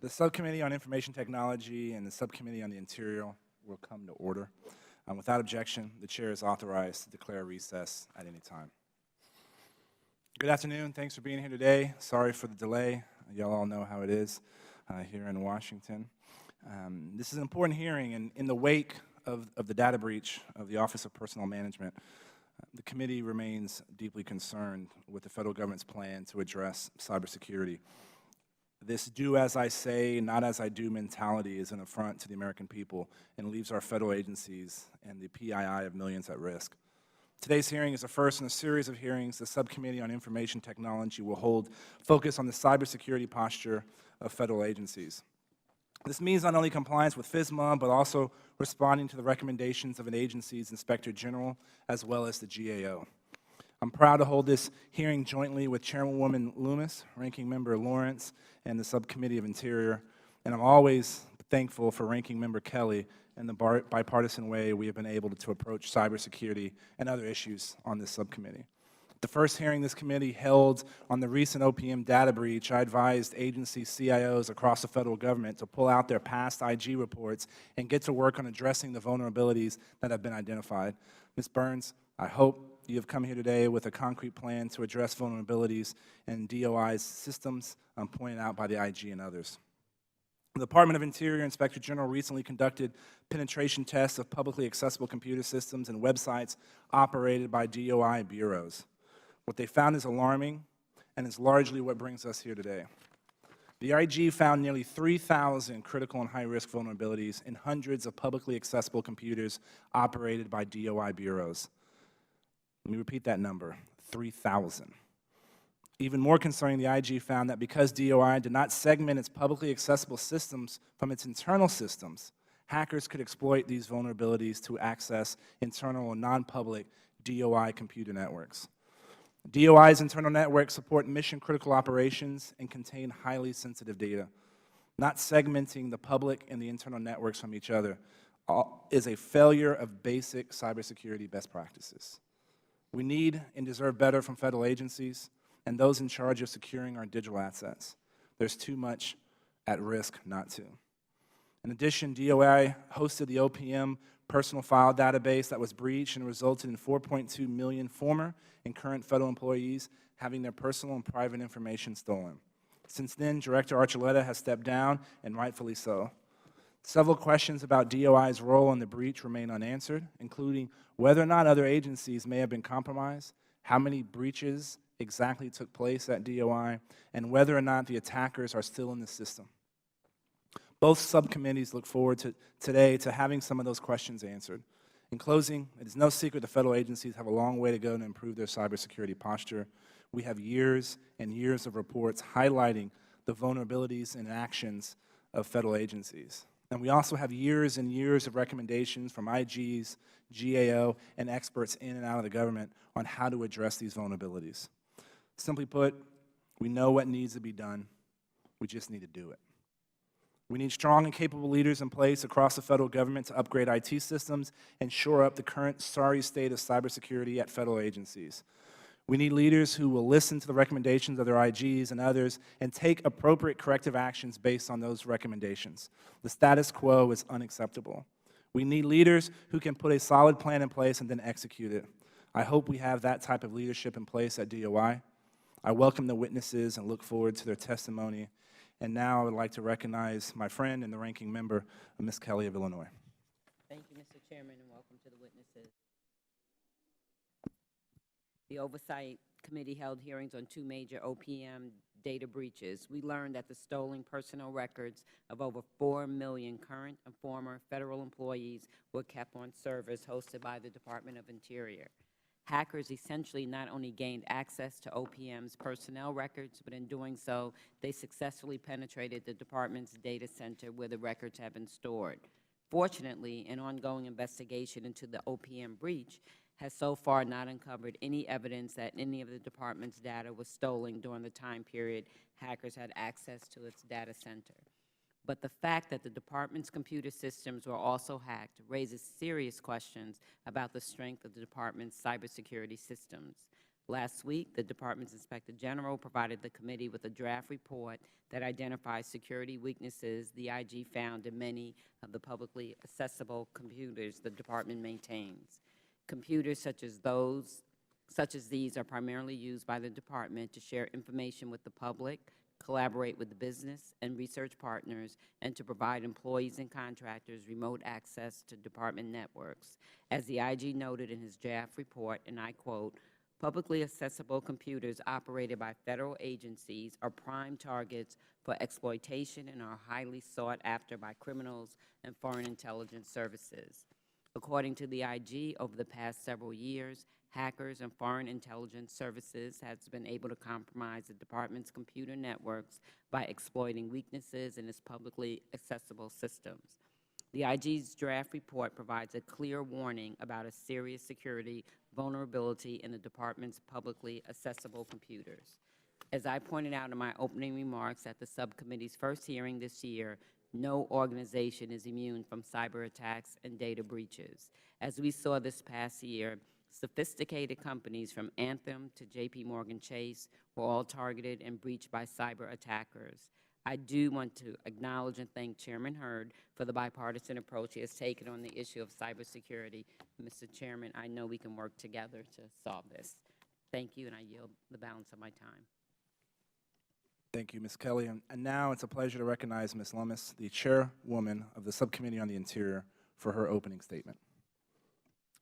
The Subcommittee on Information Technology and the Subcommittee on the Interior will come to order. Without objection, the Chair is authorized to declare recess at any time. Good afternoon. Thanks for being here today. Sorry for the delay. Y'all all know how it is here in Washington. This is an important hearing, and in the wake of the data breach of the Office of Personnel Management, the committee remains deeply concerned with the federal government's plan to address cybersecurity. This do as I say, not as I do mentality is an affront to the American people and leaves our federal agencies and the PII of millions at risk. Today's hearing is the first in a series of hearings the Subcommittee on Information Technology will hold focus on the cybersecurity posture of federal agencies. This means not only compliance with FISMA, but also responding to the recommendations of an agency's Inspector General, as well as the GAO. I'm proud to hold this hearing jointly with Chairwoman Loomis, Ranking Member Lawrence, and the Subcommittee of Interior, and I'm always thankful for Ranking Member Kelly and the bipartisan way we have been able to approach cybersecurity and other issues on this subcommittee. The first hearing this committee held on the recent OPM data breach, I advised agency CIOs across the federal government to pull out their past IG reports and get to work on addressing the vulnerabilities that have been identified. Ms. Burns, I hope you have come here today with a concrete plan to address vulnerabilities in DOI's systems pointed out by the IG and others. The Department of Interior Inspector General recently conducted penetration tests of publicly accessible computer systems and websites operated by DOI bureaus. What they found is alarming and is largely what brings us here today. The IG found nearly 3,000 critical and high-risk vulnerabilities in hundreds of publicly accessible computers operated by DOI bureaus. Let me repeat that number, 3,000. Even more concerning, the IG found that because DOI did not segment its publicly accessible systems from its internal systems, hackers could exploit these vulnerabilities to access internal and non-public DOI computer networks. DOI's internal networks support mission-critical operations and contain highly sensitive data. Not segmenting the public and the internal networks from each other is a failure of basic cybersecurity best practices. We need and deserve better from federal agencies and those in charge of securing our digital assets. There's too much at risk not to. In addition, DOI hosted the OPM personal file database that was breached and resulted in 4.2 million former and current federal employees having their personal and private information stolen. Since then, Director Archuleta has stepped down, and rightfully so. Several questions about DOI's role in the breach remain unanswered, including whether or not other agencies may have been compromised, how many breaches exactly took place at DOI, and whether or not the attackers are still in the system. Both subcommittees look forward today to having some of those questions answered. In closing, it is no secret the federal agencies have a long way to go to improve their cybersecurity posture. We have years and years of reports highlighting the vulnerabilities and actions of federal agencies. And we also have years and years of recommendations from IGs, GAO, and experts in and out of the government on how to address these vulnerabilities. Simply put, we know what needs to be done. We just need to do it. We need strong and capable leaders in place across the federal government to upgrade IT systems and shore up the current sorry state of cybersecurity at federal agencies. We need leaders who will listen to the recommendations of their IGs and others and take appropriate corrective actions based on those recommendations. The status quo is unacceptable. We need leaders who can put a solid plan in place and then execute it. I hope we have that type of leadership in place at DOI. I welcome the witnesses and look forward to their testimony. And now I would like to recognize my friend and the ranking member, Ms. Kelly of Illinois. Thank you, Mr. Chairman, and welcome to the witnesses. The Oversight Committee held hearings on two major OPM data breaches. We learned that the stolen personal records of over 4 million current and former federal employees were kept on servers hosted by the Department of Interior. Hackers essentially not only gained access to OPM's personnel records, but in doing so, they successfully penetrated the department's data center where the records have been stored. Fortunately, an ongoing investigation into the OPM breach has so far not uncovered any evidence that any of the department's data was stolen during the time period hackers had access to its data center. But the fact that the department's computer systems were also hacked raises serious questions about the strength of the department's cybersecurity systems. Last week, the Department's Inspector General provided the committee with a draft report that identifies security weaknesses the IG found in many of the publicly accessible computers the Department maintains. Computers such as these are primarily used by the Department to share information with the public, collaborate with the business and research partners, and to provide employees and contractors remote access to Department networks. As the IG noted in his draft report, and I quote, "Publicly accessible computers operated by federal agencies are prime targets for exploitation and are highly sought after by criminals and foreign intelligence services." According to the IG, over the past several years, hackers and foreign intelligence services has been able to compromise the Department's computer networks by exploiting weaknesses in its publicly accessible systems. The IG's draft report provides a clear warning about a serious security vulnerability in the Department's publicly accessible computers. As I pointed out in my opening remarks at the subcommittee's first hearing this year, no organization is immune from cyber attacks and data breaches. As we saw this past year, sophisticated companies from Anthem to JP Chase were all targeted and breached by cyber attackers. I do want to acknowledge and thank Chairman Hurd for the bipartisan approach he has taken on the issue of cybersecurity. Mr. Chairman, I know we can work together to solve this. Thank you, and I yield the balance of my time. Thank you, Ms. Kelly. And now it's a pleasure to recognize Ms. Lummis, the chairwoman of the Subcommittee on the Interior, for her opening statement.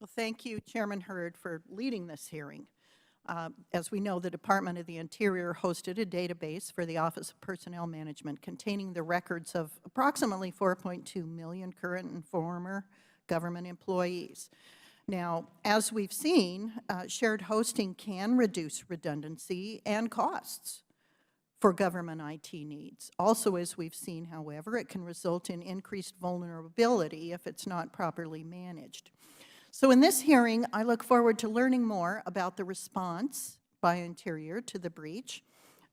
Well, thank you, Chairman Hurd, for leading this hearing. As we know, the Department of the Interior hosted a database for the Office of Personnel Management containing the records of approximately 4.2 million current and former government employees. Now, as we've seen, shared hosting can reduce redundancy and costs for government IT needs. Also, as we've seen, however, it can result in increased vulnerability if it's not properly managed. So in this hearing, I look forward to learning more about the response by Interior to the breach,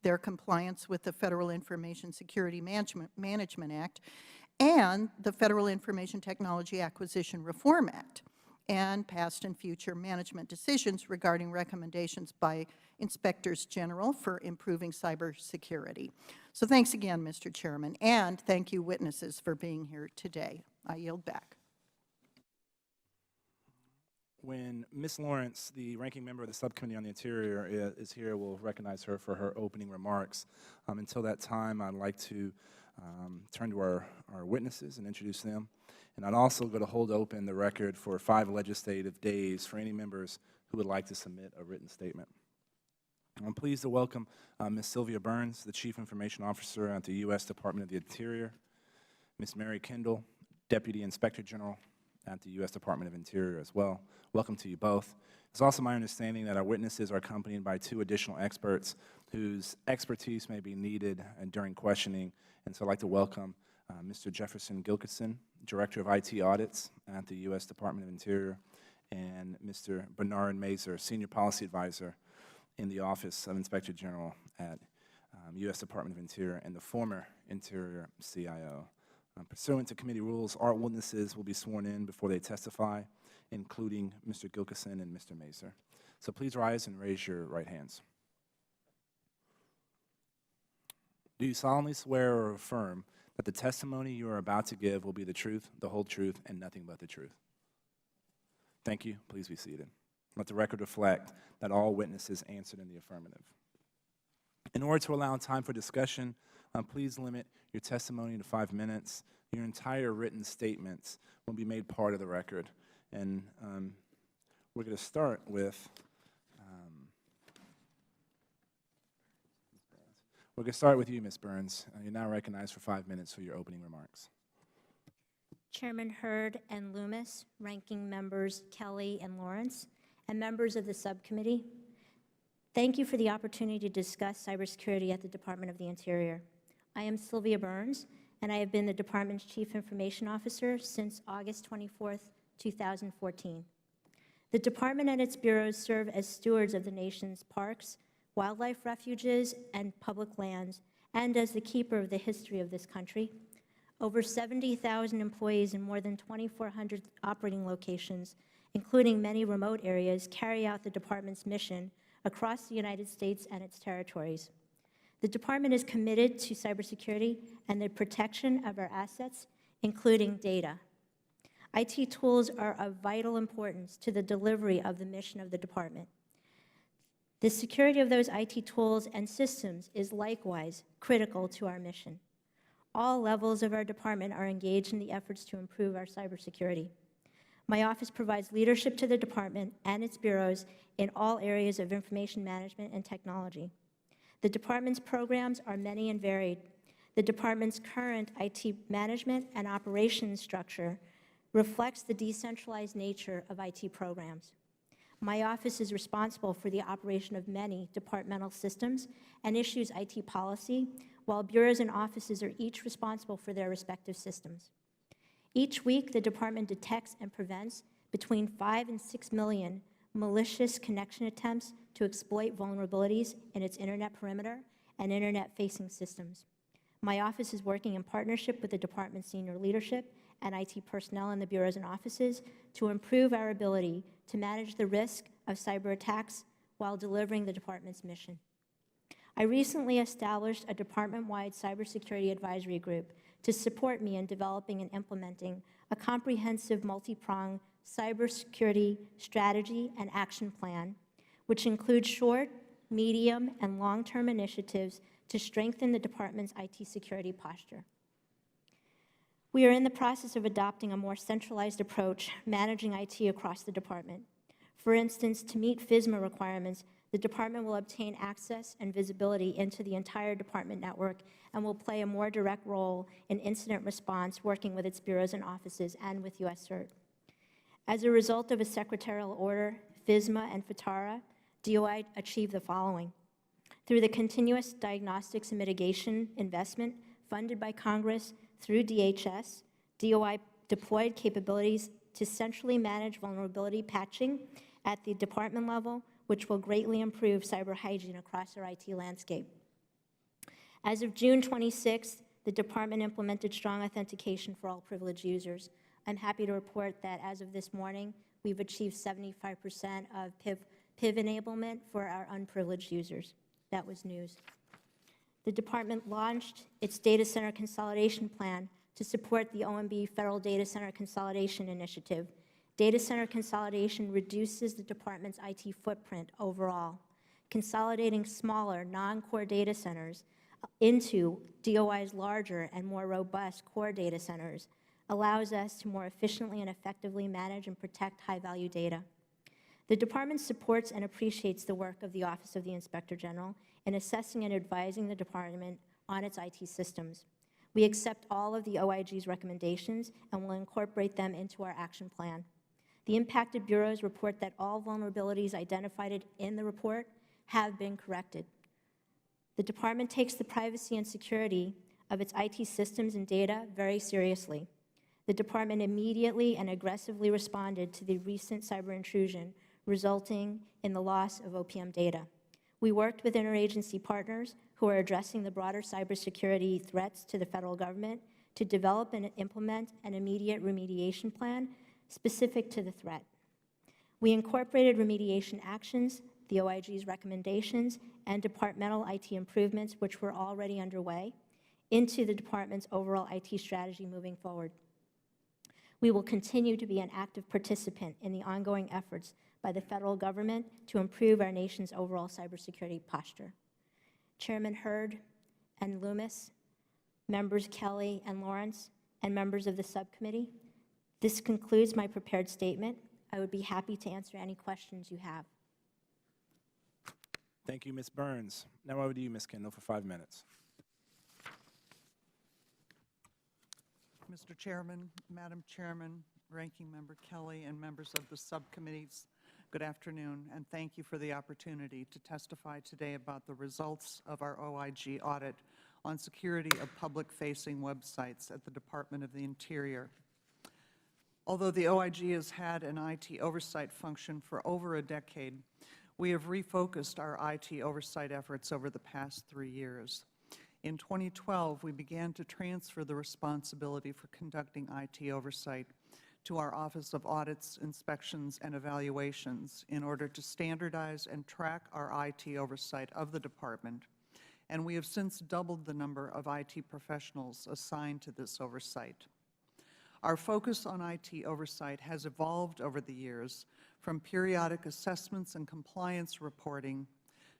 their compliance with the Federal Information Security Management Act, and the Federal Information Technology Acquisition Reform Act, and past and future management decisions regarding recommendations by Inspectors General for improving cybersecurity. So thanks again, Mr. Chairman, and thank you, witnesses, for being here today. I yield back. When Ms. Lawrence, the ranking member of the Subcommittee on the Interior, is here, we'll recognize her for her opening remarks. Until that time, I'd like to turn to our witnesses and introduce them. And I'd also go to hold open the record for 5 legislative days for any members who would like to submit a written statement. I'm pleased to welcome Ms. Sylvia Burns, the Chief Information Officer at the U.S. Department of the Interior, Ms. Mary Kendall, Deputy Inspector General at the U.S. Department of Interior as well. Welcome to you both. It's also my understanding that our witnesses are accompanied by 2 additional experts whose expertise may be needed during questioning. And so I'd like to welcome Mr. Jefferson Gilkison, Director of IT Audits at the U.S. Department of Interior, and Mr. Bernard Mazur, Senior Policy Advisor in the Office of Inspector General at U.S. Department of Interior and the former Interior CIO. Pursuant to committee rules, our witnesses will be sworn in before they testify, including Mr. Gilkison and Mr. Mazur. So please rise and raise your right hands. Do you solemnly swear or affirm that the testimony you are about to give will be the truth, the whole truth, and nothing but the truth? Thank you. Please be seated. Let the record reflect that all witnesses answered in the affirmative. In order to allow time for discussion, please limit your testimony to 5 minutes. Your entire written statements will be made part of the record. And we're going to start with you, Ms. Burns. You're now recognized for 5 minutes for your opening remarks. Chairman Hurd and Loomis, ranking members Kelly and Lawrence, and members of the subcommittee, thank you for the opportunity to discuss cybersecurity at the Department of the Interior. I am Sylvia Burns, and I have been the Department's Chief Information Officer since August 24th, 2014. The Department and its bureaus serve as stewards of the nation's parks, wildlife refuges, and public lands, and as the keeper of the history of this country. Over 70,000 employees in more than 2,400 operating locations, including many remote areas, carry out the Department's mission across the United States and its territories. The Department is committed to cybersecurity and the protection of our assets, including data. IT tools are of vital importance to the delivery of the mission of the Department. The security of those IT tools and systems is likewise critical to our mission. All levels of our department are engaged in the efforts to improve our cybersecurity. My office provides leadership to the department and its bureaus in all areas of information management and technology. The department's programs are many and varied. The department's current IT management and operations structure reflects the decentralized nature of IT programs. My office is responsible for the operation of many departmental systems and issues IT policy, while bureaus and offices are each responsible for their respective systems. Each week, the department detects and prevents between 5 and 6 million malicious connection attempts to exploit vulnerabilities in its internet perimeter and internet-facing systems. My office is working in partnership with the department's senior leadership and IT personnel in the bureaus and offices to improve our ability to manage the risk of cyber attacks while delivering the department's mission. I recently established a department-wide cybersecurity advisory group to support me in developing and implementing a comprehensive multi-pronged cybersecurity strategy and action plan, which includes short, medium, and long-term initiatives to strengthen the department's IT security posture. We are in the process of adopting a more centralized approach managing IT across the department. For instance, to meet FISMA requirements, the department will obtain access and visibility into the entire department network and will play a more direct role in incident response, working with its bureaus and offices and with US CERT. As a result of a secretarial order, FISMA and FITARA, DOI achieved the following. Through the continuous diagnostics and mitigation investment funded by Congress through DHS, DOI deployed capabilities to centrally manage vulnerability patching at the department level, which will greatly improve cyber hygiene across our IT landscape. As of June 26th, the department implemented strong authentication for all privileged users. I'm happy to report that as of this morning, we've achieved 75% of PIV enablement for our unprivileged users. That was news. The department launched its data center consolidation plan to support the OMB Federal Data Center Consolidation Initiative. Data center consolidation reduces the department's IT footprint overall. Consolidating smaller, non-core data centers into DOI's larger and more robust core data centers allows us to more efficiently and effectively manage and protect high-value data. The department supports and appreciates the work of the Office of the Inspector General in assessing and advising the department on its IT systems. We accept all of the OIG's recommendations and will incorporate them into our action plan. The impacted bureaus report that all vulnerabilities identified in the report have been corrected. The department takes the privacy and security of its IT systems and data very seriously. The department immediately and aggressively responded to the recent cyber intrusion, resulting in the loss of OPM data. We worked with interagency partners who are addressing the broader cybersecurity threats to the federal government to develop and implement an immediate remediation plan specific to the threat. We incorporated remediation actions, the OIG's recommendations, and departmental IT improvements, which were already underway, into the department's overall IT strategy moving forward. We will continue to be an active participant in the ongoing efforts by the federal government to improve our nation's overall cybersecurity posture. Chairman Hurd and Loomis, members Kelly and Lawrence, and members of the subcommittee, this concludes my prepared statement. I would be happy to answer any questions you have. Thank you, Ms. Burns. Now over to you, Ms. Kendall, for 5 minutes. Mr. Chairman, Madam Chairman, Ranking Member Kelly, and members of the subcommittees, good afternoon, and thank you for the opportunity to testify today about the results of our OIG audit on security of public-facing websites at the Department of the Interior. Although the OIG has had an IT oversight function for over a decade, we have refocused our IT oversight efforts over the past 3 years. In 2012, we began to transfer the responsibility for conducting IT oversight to our Office of Audits, Inspections, and Evaluations in order to standardize and track our IT oversight of the Department, and we have since doubled the number of IT professionals assigned to this oversight. Our focus on IT oversight has evolved over the years from periodic assessments and compliance reporting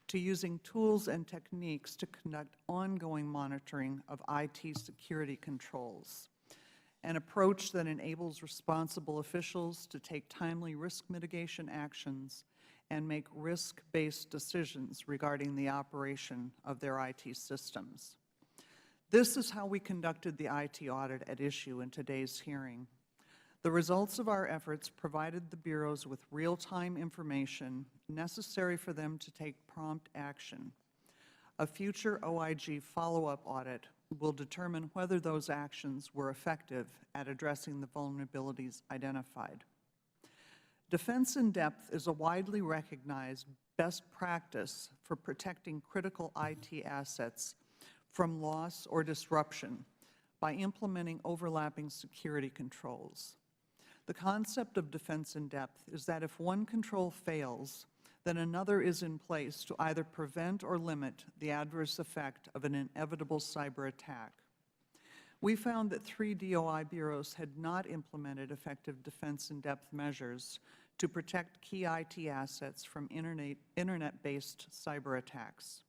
to using tools and techniques to conduct ongoing monitoring of IT security controls, an approach that enables responsible officials to take timely risk mitigation actions and make risk-based decisions regarding the operation of their IT systems. This is how we conducted the IT audit at issue in today's hearing. The results of our efforts provided the bureaus with real-time information necessary for them to take prompt action. A future OIG follow-up audit will determine whether those actions were effective at addressing the vulnerabilities identified. Defense in depth is a widely recognized best practice for protecting critical IT assets from loss or disruption by implementing overlapping security controls. The concept of defense in depth is that if one control fails, then another is in place to either prevent or limit the adverse effect of an inevitable cyber attack. We found that 3 DOI bureaus had not implemented effective defense in depth measures to protect key IT assets from internet-based cyber attacks.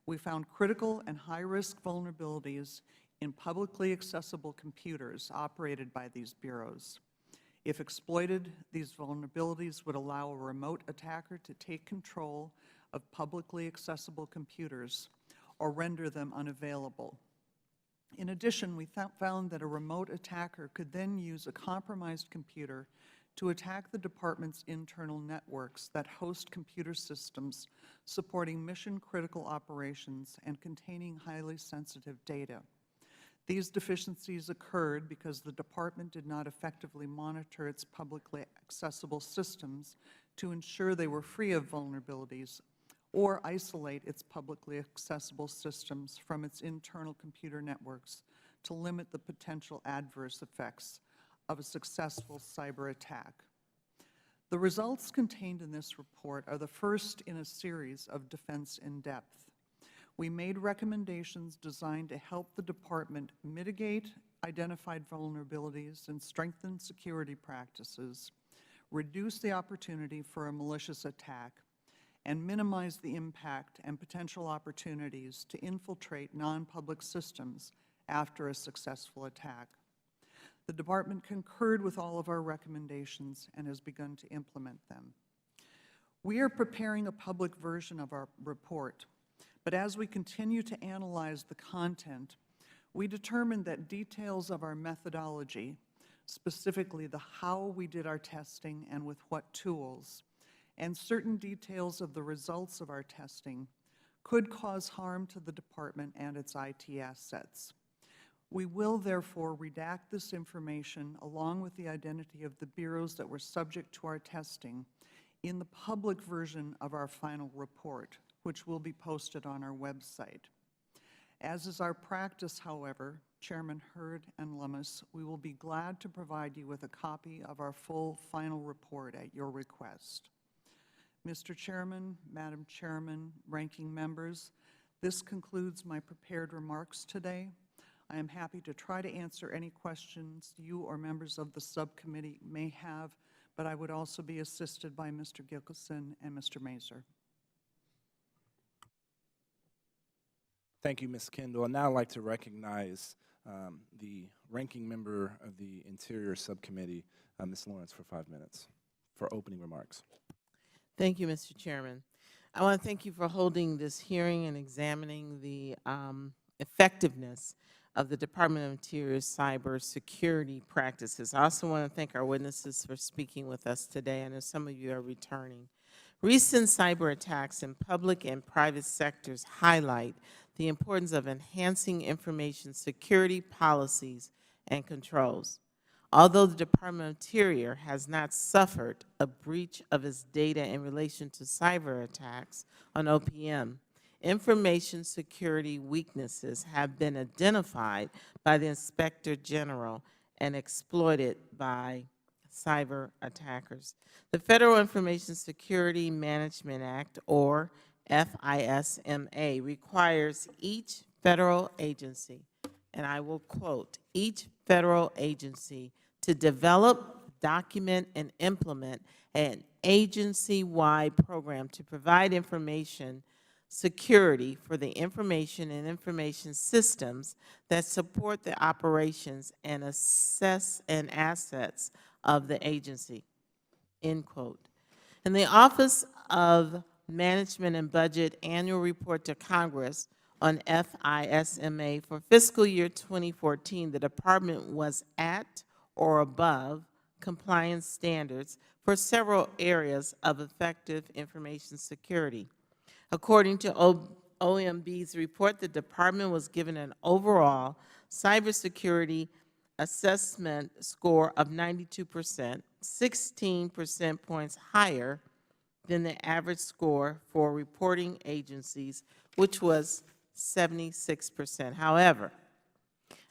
We found critical and high-risk vulnerabilities in publicly accessible computers operated by these bureaus. If exploited, these vulnerabilities would allow a remote attacker to take control of publicly accessible computers or render them unavailable. In addition, we found that a remote attacker could then use a compromised computer to attack the Department's internal networks that host computer systems supporting mission-critical operations and containing highly sensitive data. These deficiencies occurred because the Department did not effectively monitor its publicly accessible systems to ensure they were free of vulnerabilities or isolate its publicly accessible systems from its internal computer networks to limit the potential adverse effects of a successful cyber attack. The results contained in this report are the first in a series of defense in depth. We made recommendations designed to help the Department mitigate identified vulnerabilities and strengthen security practices, reduce the opportunity for a malicious attack, and minimize the impact and potential opportunities to infiltrate non-public systems after a successful attack. The Department concurred with all of our recommendations and has begun to implement them. We are preparing a public version of our report, but as we continue to analyze the content, we determined that details of our methodology, specifically the how we did our testing and with what tools, and certain details of the results of our testing could cause harm to the Department and its IT assets. We will therefore redact this information along with the identity of the bureaus that were subject to our testing in the public version of our final report, which will be posted on our website. As is our practice, however, Chairman Hurd and Lummis, we will be glad to provide you with a copy of our full final report at your request. Mr. Chairman, Madam Chairman, ranking members, this concludes my prepared remarks today. I am happy to try to answer any questions you or members of the subcommittee may have, but I would also be assisted by Mr. Gilkison and Mr. Mazur. Thank you, Ms. Kendall. I'd now like to recognize the ranking member of the Interior Subcommittee, Ms. Lawrence, for 5 minutes for opening remarks. Thank you, Mr. Chairman. I want to thank you for holding this hearing and examining the effectiveness of the Department of Interior's cybersecurity practices. I also want to thank our witnesses for speaking with us today. I know some of you are returning. Recent cyber attacks in public and private sectors highlight the importance of enhancing information security policies and controls. Although the Department of Interior has not suffered a breach of its data in relation to cyber attacks on OPM, information security weaknesses have been identified by the Inspector General and exploited by cyber attackers. The Federal Information Security Management Act, or FISMA, requires each federal agency, and I will quote, each federal agency to develop, document, and implement an agency-wide program to provide information security for the information and information systems that support the operations and assess and assets of the agency, end quote. In the Office of Management and Budget Annual Report to Congress on FISMA for fiscal year 2014, the department was at or above compliance standards for several areas of effective information security. According to OMB's report, the department was given an overall cybersecurity assessment score of 92%, 16 percentage points higher than the average score for reporting agencies, which was 76%. However,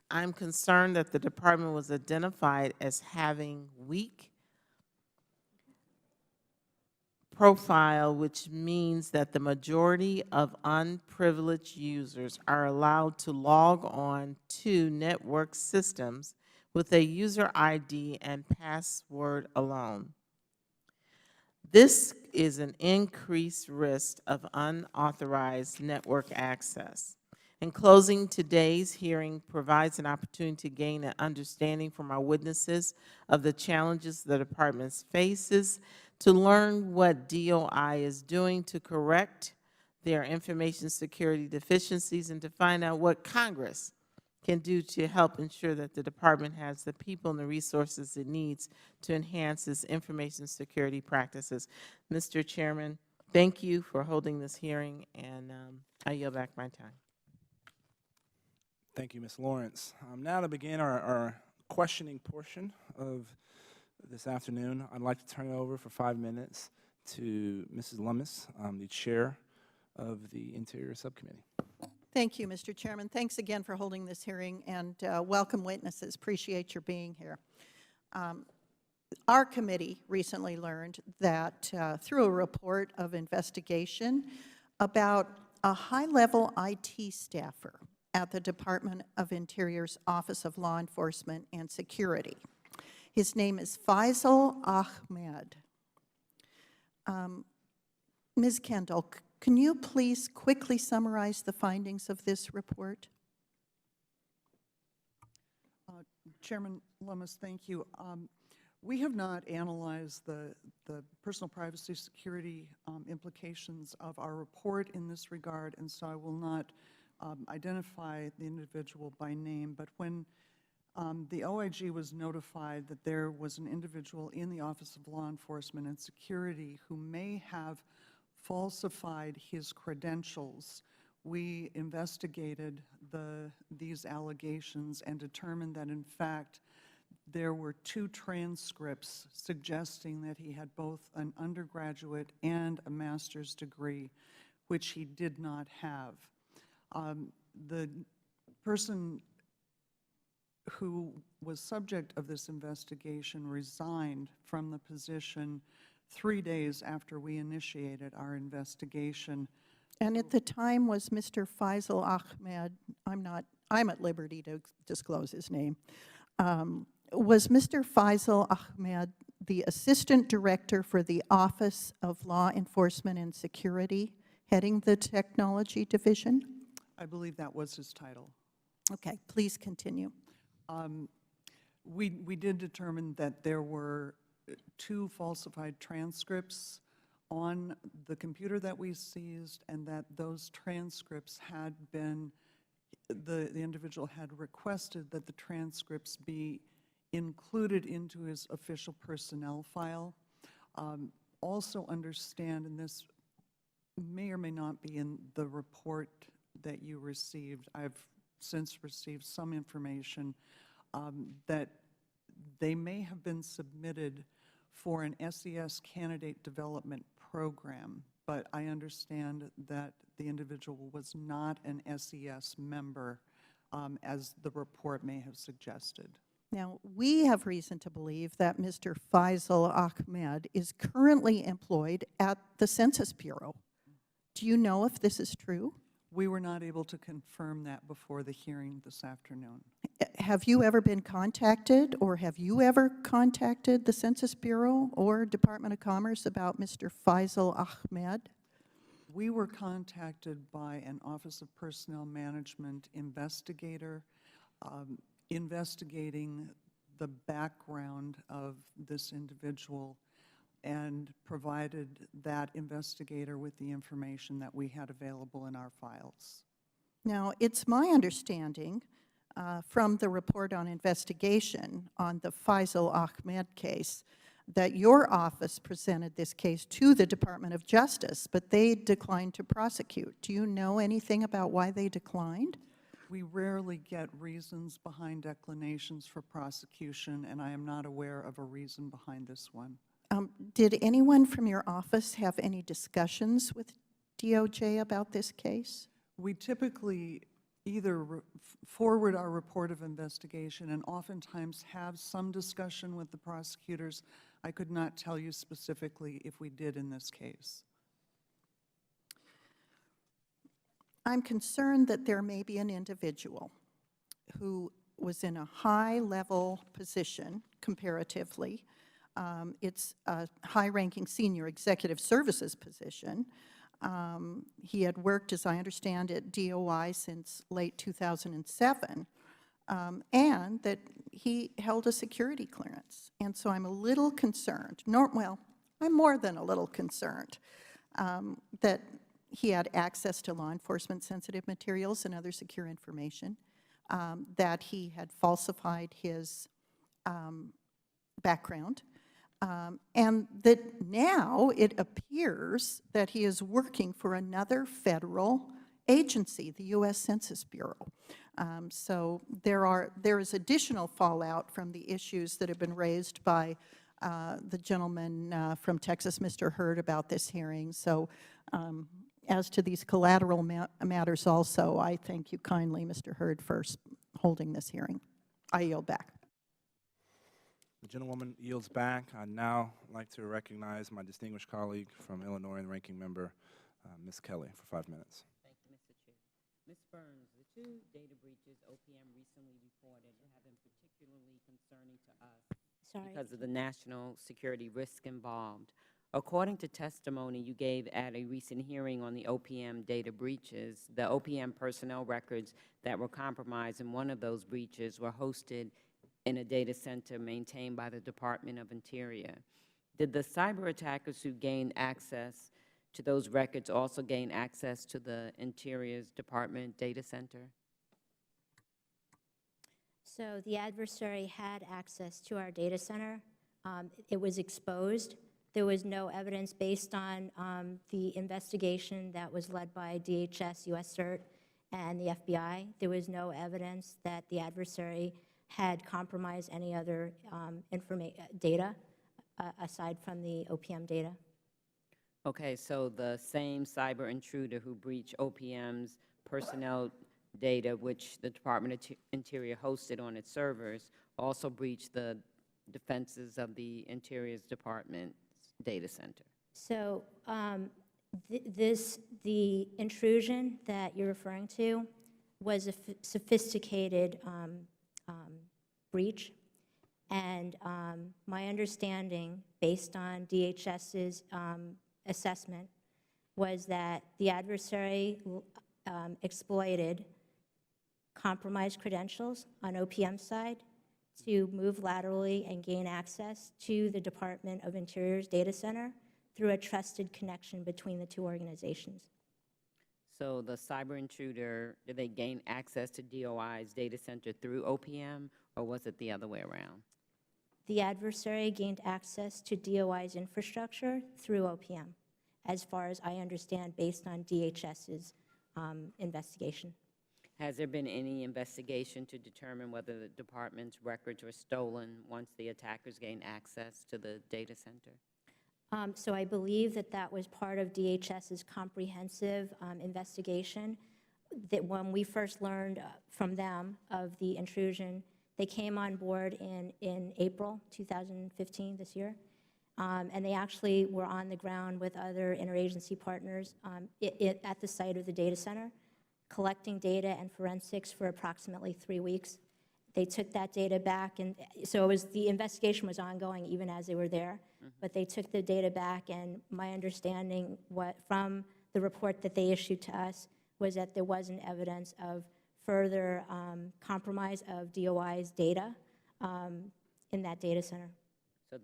I'm concerned that the department was identified as having weak profile, which means that the majority of unprivileged users are allowed to log on to network systems with a user ID and password alone. This is an increased risk of unauthorized network access. In closing, today's hearing provides an opportunity to gain an understanding from our witnesses of the challenges the department faces, to learn what DOI is doing to correct their information security deficiencies, and to find out what Congress can do to help ensure that the department has the people and the resources it needs to enhance its information security practices. Mr. Chairman, thank you for holding this hearing, and I yield back my time. Thank you, Ms. Lawrence. Now to begin our questioning portion of this afternoon, I'd like to turn it over for 5 minutes to Mrs. Lummis, the chair of the Interior Subcommittee. Thank you, Mr. Chairman. Thanks again for holding this hearing, and welcome witnesses. Appreciate your being here. Our committee recently learned that through a report of investigation about a high-level IT staffer at the Department of Interior's Office of Law Enforcement and Security. His name is Faisal Ahmed. Ms. Kendall, can you please quickly summarize the findings of this report? Chairman Lummis, thank you. We have not analyzed the personal privacy security implications of our report in this regard, and so I will not identify the individual by name. But when the OIG was notified that there was an individual in the Office of Law Enforcement and Security who may have falsified his credentials, we investigated these allegations and determined that, in fact, there were 2 transcripts suggesting that he had both an undergraduate and a master's degree, which he did not have. The person who was subject of this investigation resigned from the position 3 days after we initiated our investigation. And at the time, was Mr. Faisal Ahmed, I'm at liberty to disclose his name, was Mr. Faisal Ahmed the Assistant Director for the Office of Law Enforcement and Security, heading the Technology Division? I believe that was his title. Okay, please continue. We did determine that there were 2 falsified transcripts on the computer that we seized, and that those transcripts had been, the individual had requested that the transcripts be included into his official personnel file. Also understand, and this may or may not be in the report that you received, I've since received some information that they may have been submitted for an SES candidate development program, but I understand that the individual was not an SES member, as the report may have suggested. Now, we have reason to believe that Mr. Faisal Ahmed is currently employed at the Census Bureau. Do you know if this is true? We were not able to confirm that before the hearing this afternoon. Have you ever been contacted, or have you ever contacted the Census Bureau or Department of Commerce about Mr. Faisal Ahmed? We were contacted by an Office of Personnel Management investigator investigating the background of this individual and provided that investigator with the information that we had available in our files. Now, it's my understanding from the report on investigation on the Faisal Ahmed case that your office presented this case to the Department of Justice, but they declined to prosecute. Do you know anything about why they declined? We rarely get reasons behind declinations for prosecution, and I am not aware of a reason behind this one. Did anyone from your office have any discussions with DOJ about this case? We typically either forward our report of investigation and oftentimes have some discussion with the prosecutors. I could not tell you specifically if we did in this case. I'm concerned that there may be an individual who was in a high-level position comparatively. It's a high-ranking senior executive services position. He had worked, as I understand it, DOI since late 2007, and that he held a security clearance. And so I'm a little concerned, well, I'm more than a little concerned, that he had access to law enforcement sensitive materials and other secure information, that he had falsified his background, and that now it appears that he is working for another federal agency, the U.S. Census Bureau. So there is additional fallout from the issues that have been raised by the gentleman from Texas, Mr. Hurd, about this hearing. So as to these collateral matters also, I thank you kindly, Mr. Hurd, for holding this hearing. I yield back. The gentlewoman yields back. I'd now like to recognize my distinguished colleague from Illinois and ranking member, Ms. Kelly, for 5 minutes. Thank you, Mr. Chair. Ms. Burns, the two data breaches OPM recently reported have been particularly concerning to us because of the national security risk involved. According to testimony you gave at a recent hearing on the OPM data breaches, the OPM personnel records that were compromised in one of those breaches were hosted in a data center maintained by the Department of Interior. Did the cyber attackers who gained access to those records also gain access to the Interior's Department data center? So the adversary had access to our data center. It was exposed. There was no evidence based on the investigation that was led by DHS, US CERT, and the FBI. There was no evidence that the adversary had compromised any other data aside from the OPM data. Okay, so the same cyber intruder who breached OPM's personnel data, which the Department of Interior hosted on its servers, also breached the defenses of the Interior's Department data center. So the intrusion that you're referring to was a sophisticated breach, and my understanding, based on DHS's assessment, was that the adversary exploited compromised credentials on OPM side to move laterally and gain access to the Department of Interior's data center through a trusted connection between the two organizations. So the cyber intruder, did they gain access to DOI's data center through OPM, or was it the other way around? The adversary gained access to DOI's infrastructure through OPM, as far as I understand, based on DHS's investigation. Has there been any investigation to determine whether the department's records were stolen once the attackers gained access to the data center? So I believe that that was part of DHS's comprehensive investigation, that when we first learned from them of the intrusion, They came on board in April 2015, this year. And they actually were on the ground with other interagency partners at the site of the data center, collecting data and forensics for approximately 3 weeks. They took that data back, and so the investigation was ongoing even as they were there. But they took the data back, and my understanding from the report that they issued to us was that there wasn't evidence of further compromise of DOI's data in that data center. So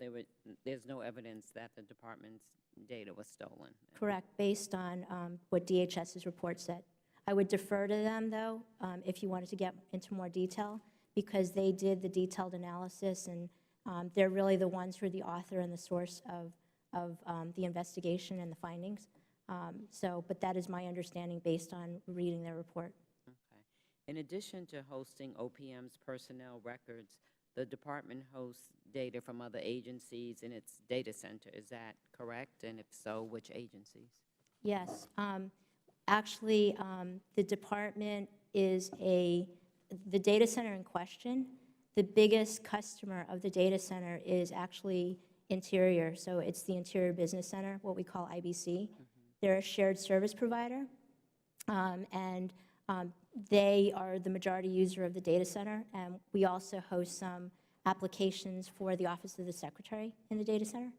there's no evidence that the department's data was stolen? Correct, based on what DHS's report said. I would defer to them, though, if you wanted to get into more detail, because they did the detailed analysis, and they're really the ones who are the author and the source of the investigation and the findings. But that is my understanding based on reading their report. Okay. In addition to hosting OPM's personnel records, the department hosts data from other agencies in its data center. Is that correct? And if so, which agencies? Yes. Actually, the department is the data center in question. The biggest customer of the data center is actually Interior. So it's the Interior Business Center, what we call IBC. They're a shared service provider, and they are the majority user of the data center. And we also host some applications for the Office of the Secretary in the data center.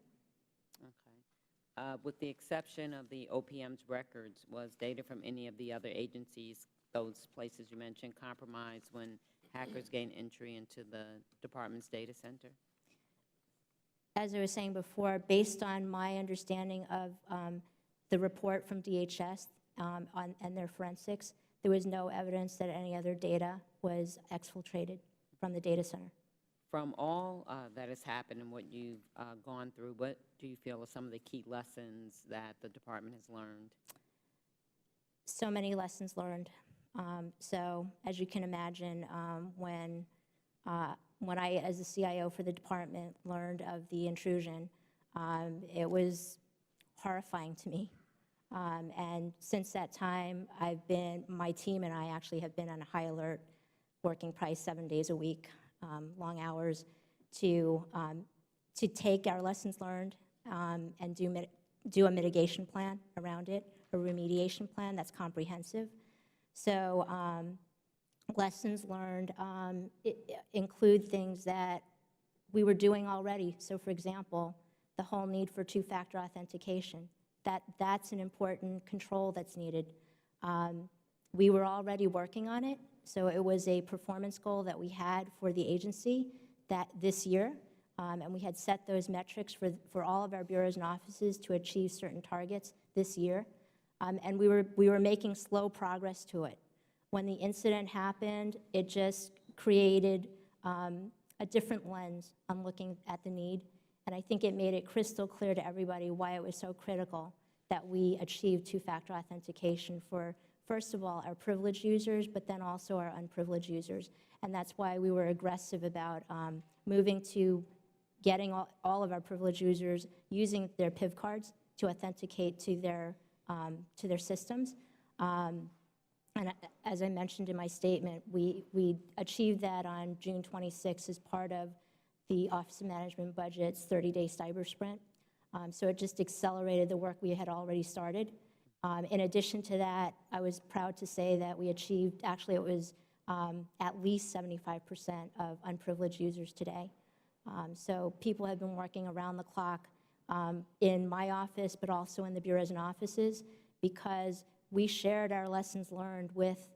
Okay. With the exception of the OPM's records, was data from any of the other agencies, those places you mentioned, compromised when hackers gained entry into the department's data center? As I was saying before, based on my understanding of the report from DHS and their forensics, there was no evidence that any other data was exfiltrated from the data center. From all that has happened and what you've gone through, what do you feel are some of the key lessons that the department has learned? So many lessons learned. So as you can imagine, when I, as the CIO for the department, learned of the intrusion, it was horrifying to me. And since that time, my team and I actually have been on a high alert, working probably 7 days a week, long hours, to take our lessons learned and do a mitigation plan around it, a remediation plan that's comprehensive. So lessons learned include things that we were doing already. So for example, the whole need for two-factor authentication. That's an important control that's needed. We were already working on it, so it was a performance goal that we had for the agency this year, and we had set those metrics for all of our bureaus and offices to achieve certain targets this year, and we were making slow progress to it. When the incident happened, it just created a different lens on looking at the need. And I think it made it crystal clear to everybody why it was so critical that we achieve two-factor authentication for, first of all, our privileged users, but then also our unprivileged users. And that's why we were aggressive about moving to getting all of our privileged users using their PIV cards to authenticate to their systems. And as I mentioned in my statement, we achieved that on June 26th as part of the Office of Management Budget's 30-day cyber sprint. So it just accelerated the work we had already started. In addition to that, I was proud to say that we achieved, actually it was at least 75% of unprivileged users today. So people have been working around the clock in my office, but also in the bureaus and offices, because we shared our lessons learned with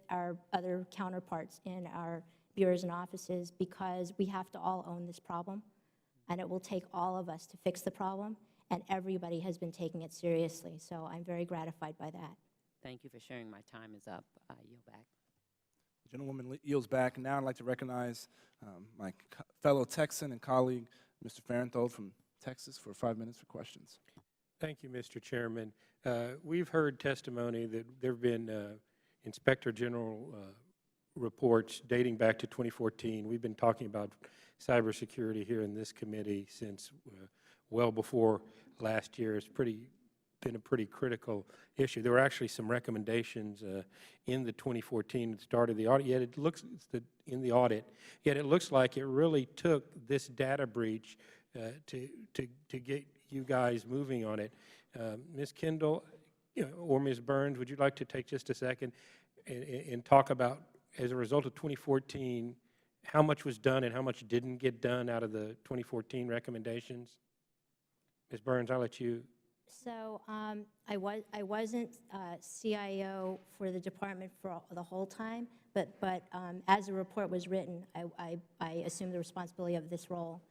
our other counterparts in our bureaus and offices, because we have to all own this problem, and it will take all of us to fix the problem, and everybody has been taking it seriously. So I'm very gratified by that. Thank you for sharing. My time is up. I yield back. The gentlewoman yields back. Now I'd like to recognize my fellow Texan and colleague, Mr. Farenthold from Texas, for 5 minutes for questions. Thank you, Mr. Chairman. We've heard testimony that there have been Inspector General reports dating back to 2014. We've been talking about cybersecurity here in this committee since well before last year. It's pretty been a pretty critical issue. There were actually some recommendations in the 2014 start of the audit, yet it looks, in the audit, yet it looks like it really took this data breach to get you guys moving on it. Ms. Kendall, or Ms. Burns, would you like to take just a second and talk about, as a result of 2014, how much was done and how much didn't get done out of the 2014 recommendations? Ms. Burns, I'll let you. So I wasn't CIO for the department for the whole time, but as the report was written, I assumed the responsibility of this role.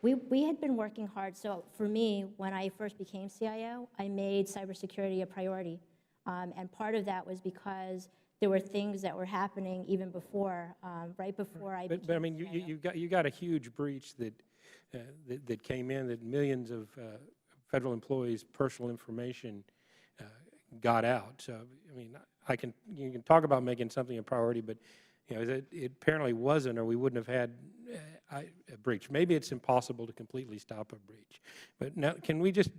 We had been working hard. So for me, when I first became CIO, I made cybersecurity a priority. And part of that was because there were things that were happening even before, right before I became But I mean, CIO. you got a huge breach that came in, that millions of federal employees' personal information got out. So I mean, you can talk about making something a priority, but it apparently wasn't, or we wouldn't have had a breach. Maybe it's impossible to completely stop a breach. But now, can we just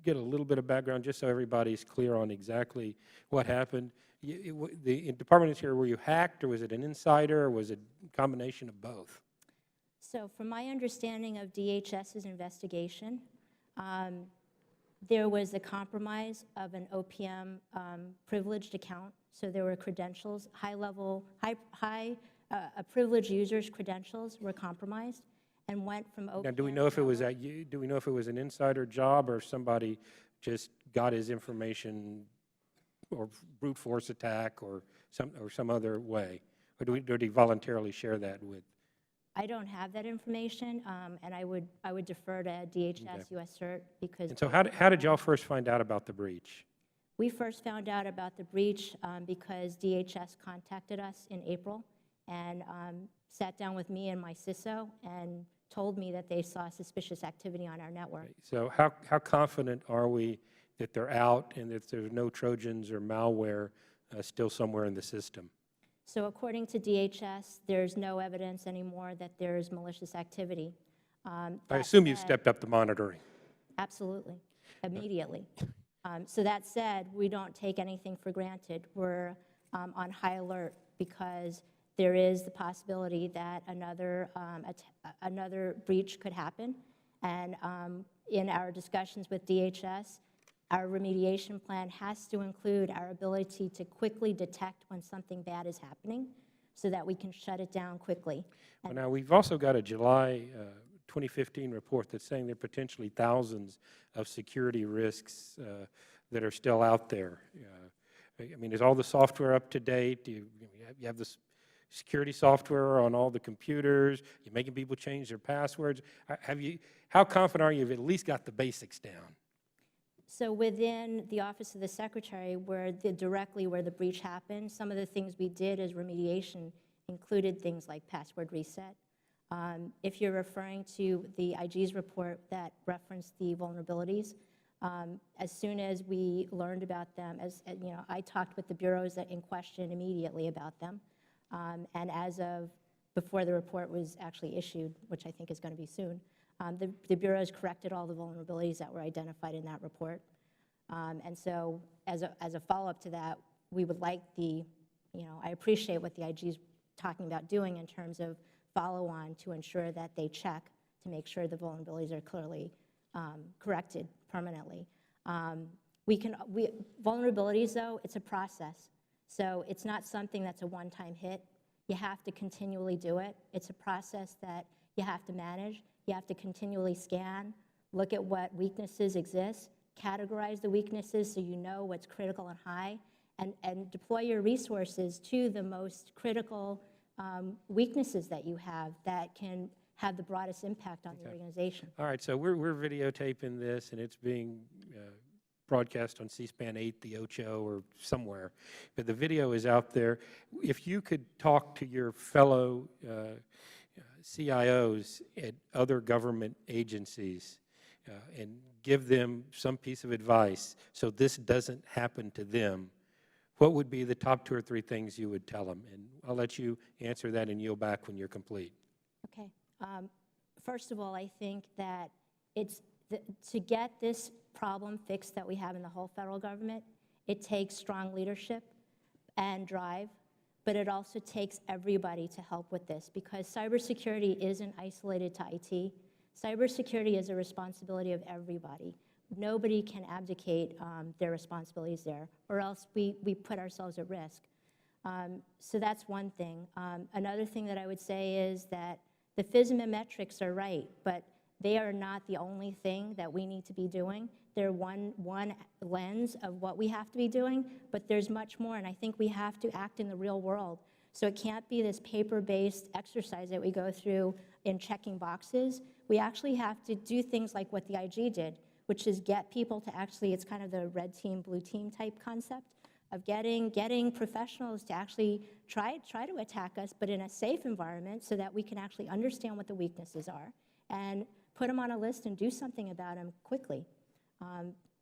get a little bit of background, just so everybody's clear on exactly what happened? The Department of Interior, were you hacked, or was it an insider, or was it a combination of both? So from my understanding of DHS's investigation, there was the compromise of an OPM privileged account. So there were credentials, privileged users' credentials were compromised and went from OPM. Now, do we know if it was do we know if it was an insider job, or somebody just got his information, or brute force attack, or some other way, or did he voluntarily share that with? I don't have that information, and I would defer to DHS US CERT because. And so how did y'all first find out about the breach? We first found out about the breach because DHS contacted us in April and sat down with me and my CISO and told me that they saw suspicious activity on our network. So how confident are we that they're out and that there's no Trojans or malware still somewhere in the system? So according to DHS, there's no evidence anymore that there's malicious activity. I assume you stepped up the monitoring. Absolutely, immediately. So that said, we don't take anything for granted. We're on high alert because there is the possibility that another breach could happen. And in our discussions with DHS, our remediation plan has to include our ability to quickly detect when something bad is happening so that we can shut it down quickly. Well, now, we've also got a July 2015 report that's saying there are potentially thousands of security risks that are still out there. I mean, is all the software up to date? Do you have the security software on all the computers? You're making people change their passwords? How confident are you you've at least got the basics down? So within the Office of the Secretary, directly where the breach happened, some of the things we did as remediation included things like password reset. If you're referring to the IG's report that referenced the vulnerabilities, as soon as we learned about them, I talked with the bureaus in question immediately about them. And as of before the report was actually issued, which I think is going to be soon, the bureaus corrected all the vulnerabilities that were identified in that report. And so as a follow-up to that, we would like I appreciate what the IG is talking about doing in terms of follow-on to ensure that they check to make sure the vulnerabilities are clearly corrected permanently. Vulnerabilities, though, it's a process. So it's not something that's a one-time hit. You have to continually do it. It's a process that you have to manage. You have to continually scan, look at what weaknesses exist, categorize the weaknesses so you know what's critical and high, and deploy your resources to the most critical weaknesses that you have that can have the broadest impact on the organization. All right, so we're videotaping this, and it's being broadcast on C-SPAN 8, the Ocho, or somewhere. But the video is out there. If you could talk to your fellow CIOs at other government agencies and give them some piece of advice so this doesn't happen to them, what would be the top 2 or 3 things you would tell them? And I'll let you answer that and yield back when you're complete. Okay. First of all, I think that it's To get this problem fixed that we have in the whole federal government, it takes strong leadership and drive, but it also takes everybody to help with this, because cybersecurity isn't isolated to IT. Cybersecurity is a responsibility of everybody. Nobody can abdicate their responsibilities there, or else we put ourselves at risk. So that's one thing. Another thing that I would say is that the FISMA metrics are right, but they are not the only thing that we need to be doing. They're one lens of what we have to be doing, but there's much more, and I think we have to act in the real world. So it can't be this paper-based exercise that we go through in checking boxes. We actually have to do things like what the IG did, which is get people to actually, it's kind of the red team, blue team type concept of getting professionals to actually try to attack us, but in a safe environment so that we can actually understand what the weaknesses are and put them on a list and do something about them quickly.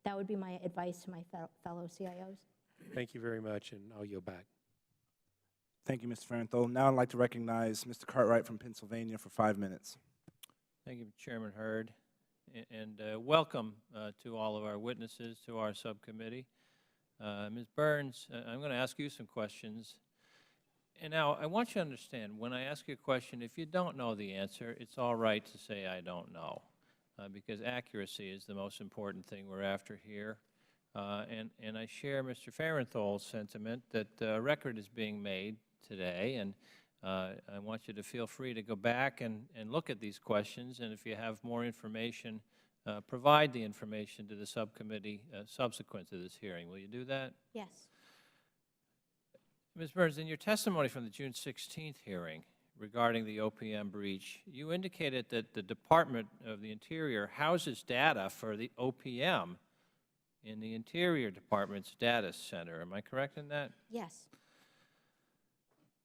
That would be my advice to my fellow CIOs. Thank you very much, and I'll yield back. Thank you, Mr. Farenthold. Now I'd like to recognize Mr. Cartwright from Pennsylvania for 5 minutes. Thank you, Chairman Hurd, and welcome to all of our witnesses to our subcommittee. Ms. Burns, I'm going to ask you some questions. And now, I want you to understand, when I ask you a question, if you don't know the answer, it's all right to say, I don't know, because accuracy is the most important thing we're after here. And I share Mr. Farenthold's sentiment that a record is being made today, and I want you to feel free to go back and look at these questions, and if you have more information, provide the information to the subcommittee subsequent to this hearing. Will you do that? Yes. Ms. Burns, in your testimony from the June 16th hearing regarding the OPM breach, you indicated that the Department of the Interior houses data for the OPM in the Interior Department's data center. Am I correct in that? Yes.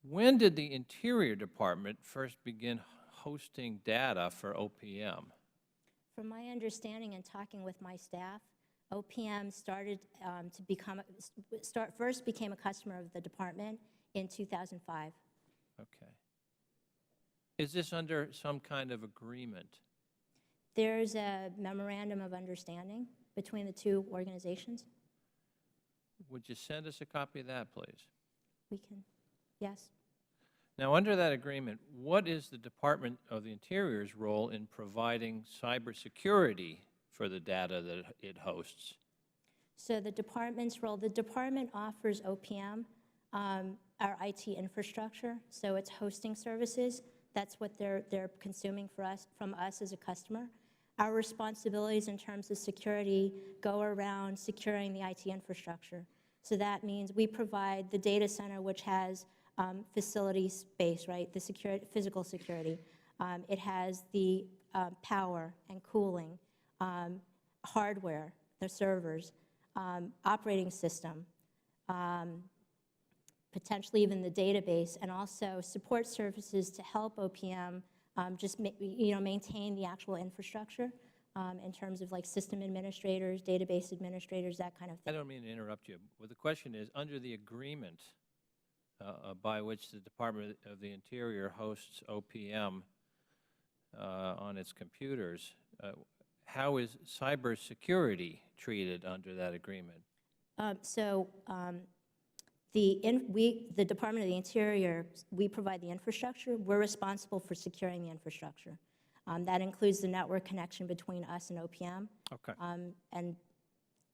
When did the Interior Department first begin hosting data for OPM? From my understanding and talking with my staff, OPM started to become, first became a customer of the department in 2005. Okay. Is this under some kind of agreement? There's a memorandum of understanding between the two organizations. Would you send us a copy of that, please? We can, yes. Now, under that agreement, what is the Department of the Interior's role in providing cybersecurity for the data that it hosts? So the department's role, the department offers OPM our IT infrastructure, so it's hosting services. That's what they're consuming from us as a customer. Our responsibilities in terms of security go around securing the IT infrastructure. So that means we provide the data center, which has facility space, right, the physical security. It has the power and cooling, hardware, the servers, operating system, potentially even the database, and also support services to help OPM just maintain the actual infrastructure in terms of like system administrators, database administrators, that kind of thing. I don't mean to interrupt you, but the question is, under the agreement by which the Department of the Interior hosts OPM on its computers, how is cybersecurity treated under that agreement? The Department of the Interior, we provide the infrastructure. We're responsible for securing the infrastructure. That includes the network connection between us and OPM. Okay. And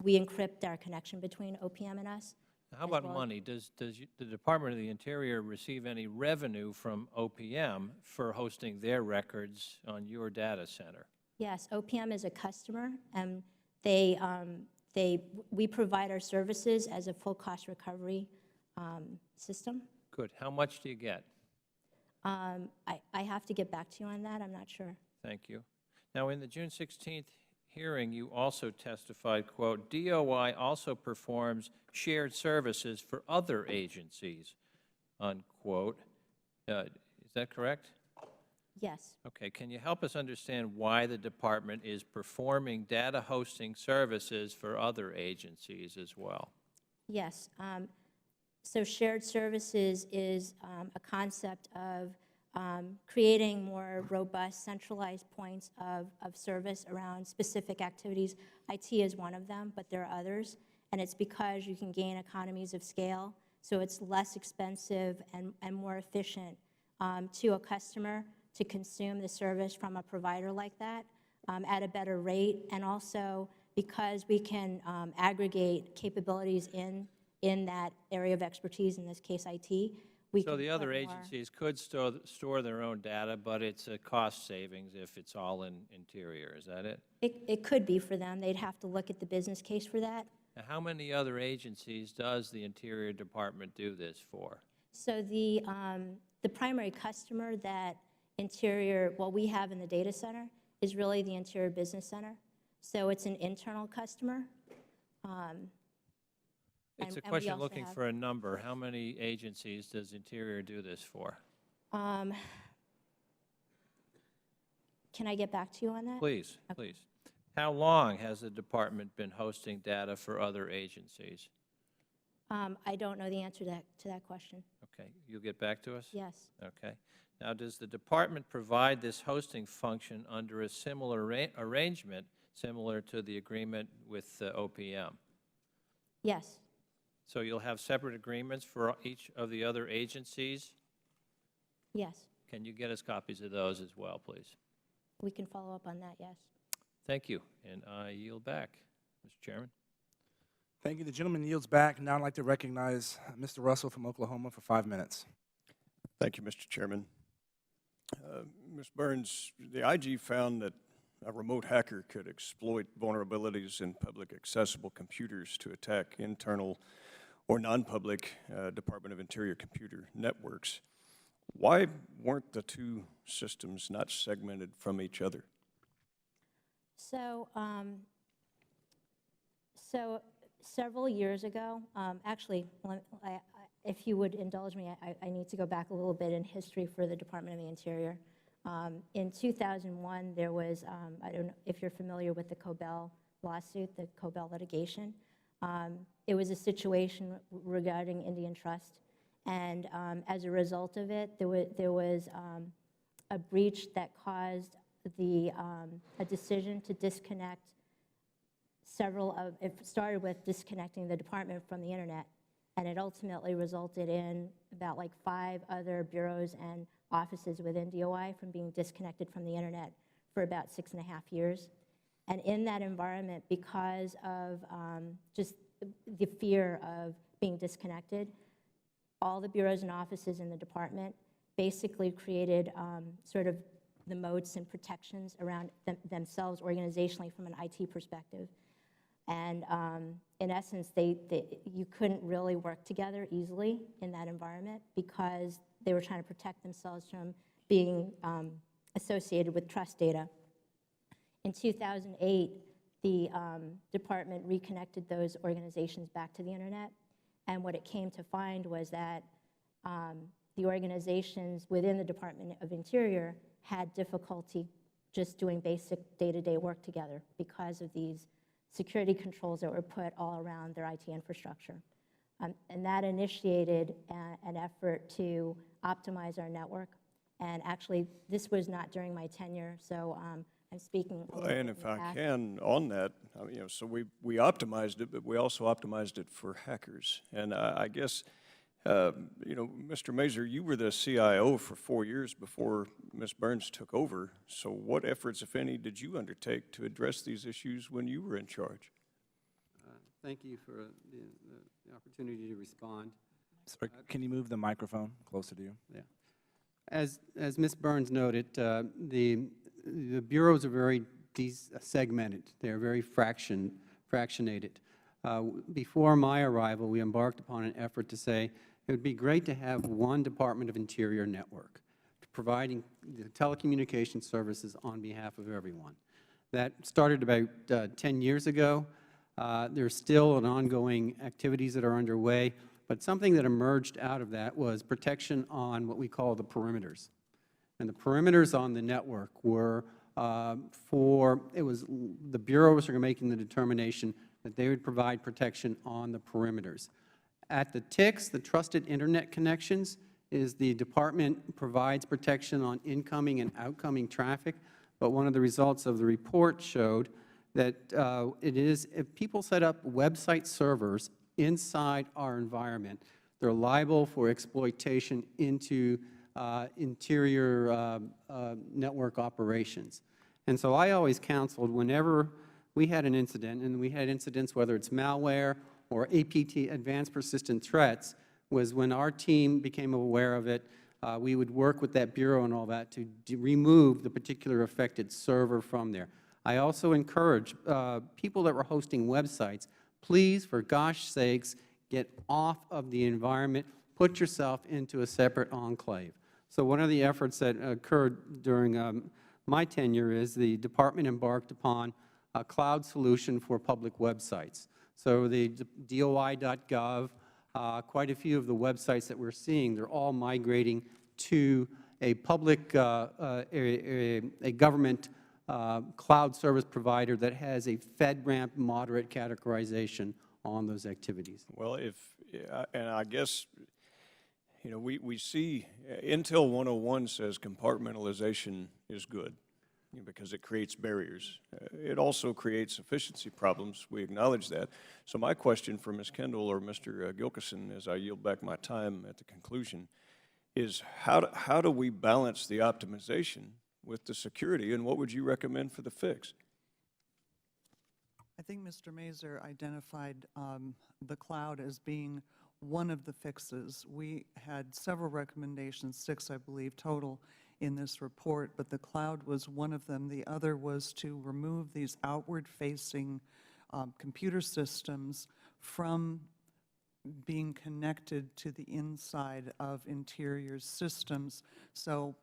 we encrypt our connection between OPM and us. How about money? Does the Department of the Interior receive any revenue from OPM for hosting their records on your data center? Yes, OPM is a customer, and we provide our services as a full cost recovery system. Good. How much do you get? I have to get back to you on that. I'm not sure. Thank you. Now, in the June 16th hearing, you also testified, quote, DOI also performs shared services for other agencies, unquote. Is that correct? Yes. Okay. Can you help us understand why the department is performing data hosting services for other agencies as well? Yes. So shared services is a concept of creating more robust, centralized points of service around specific activities. IT is one of them, but there are others, and it's because you can gain economies of scale, so it's less expensive and more efficient to a customer to consume the service from a provider like that at a better rate, and also because we can aggregate capabilities in that area of expertise, in this case IT. So the other agencies could store their own data, but it's a cost savings if it's all in Interior, is that it? It could be for them. They'd have to look at the business case for that. Now, how many other agencies does the Interior Department do this for? So the primary customer that Interior, well, we have in the data center, is really the Interior Business Center. So it's an internal customer. It's a and we question also looking have- for a number. How many agencies does Interior do this for? Can I get back to you on that? Please, please. How long has the department been hosting data for other agencies? I don't know the answer to that question. Okay, you'll get back to us? Yes. Okay. Now, does the department provide this hosting function under a similar arrangement, similar to the agreement with OPM? Yes. So you'll have separate agreements for each of the other agencies? Yes. Can you get us copies of those as well, please? We can follow up on that, yes. Thank you, and I yield back, Mr. Chairman. Thank you. The gentleman yields back. Now I'd like to recognize Mr. Russell from Oklahoma for 5 minutes. Thank you, Mr. Chairman. Ms. Burns, the IG found that a remote hacker could exploit vulnerabilities in public accessible computers to attack internal or non-public Department of Interior computer networks. Why weren't the two systems not segmented from each other? So, several years ago, actually, if you would indulge me, I need to go back a little bit in history for the Department of the Interior. In 2001, there was, I don't know if you're familiar with the Cobell lawsuit, the Cobell litigation. It was a situation regarding Indian Trust, and as a result of it, there was a breach that caused a decision to disconnect it started with disconnecting the department from the internet, and it ultimately resulted in about like 5 other bureaus and offices within DOI from being disconnected from the internet for about 6.5 years. And in that environment, because of just the fear of being disconnected, all the bureaus and offices in the department basically created sort of the moats and protections around themselves organizationally from an IT perspective. And in essence, you couldn't really work together easily in that environment because they were trying to protect themselves from being associated with trust data. In 2008, the department reconnected those organizations back to the internet, and what it came to find was that the organizations within the Department of Interior had difficulty just doing basic day-to-day work together because of these security controls that were put all around their IT infrastructure. And that initiated an effort to optimize our network. And actually, this was not during my tenure, so I'm speaking a little bit And in if the I past. can, on that, so we optimized it, but we also optimized it for hackers. And I guess, Mr. Mazur, you were the CIO for 4 years before Ms. Burns took over. So what efforts, if any, did you undertake to address these issues when you were in charge? Thank you for the opportunity to respond. Sir, can you move the microphone closer to you? Yeah. As Ms. Burns noted, the bureaus are very segmented. They're very fractionated. Before my arrival, we embarked upon an effort to say it would be great to have one Department of Interior network providing the telecommunication services on behalf of everyone. That started about 10 years ago. There's still an ongoing activities that are underway, but something that emerged out of that was protection on what we call the perimeters. And the perimeters on the network were the bureaus are making the determination that they would provide protection on the perimeters. At the TICs, the Trusted Internet Connections, is the department provides protection on incoming and outgoing traffic, but one of the results of the report showed that if people set up website servers inside our environment, they're liable for exploitation into interior network operations. And so I always counseled whenever we had an incident, and we had incidents whether it's malware or APT, advanced persistent threats, was when our team became aware of it, we would work with that bureau and all that to remove the particular affected server from there. I also encourage people that were hosting websites, please, for gosh sakes, get off of the environment, put yourself into a separate enclave. So one of the efforts that occurred during my tenure is the department embarked upon a cloud solution for public websites. So the DOI.gov, quite a few of the websites that we're seeing, they're all migrating to a public, a government cloud service provider that has a FedRAMP moderate categorization on those activities. Well, and I guess, you know, we see Intel 101 says compartmentalization is good, you know, because it creates barriers. It also creates efficiency problems. We acknowledge that. So my question for Ms. Kendall or Mr. Gilkison, as I yield back my time at the conclusion, is how do we balance the optimization with the security, and what would you recommend for the fix? I think Mr. Mazur identified the cloud as being one of the fixes. We had several recommendations, 6, I believe, total in this report, but the cloud was one of them. The other was to remove these outward-facing computer systems from being connected to the inside of interior systems. So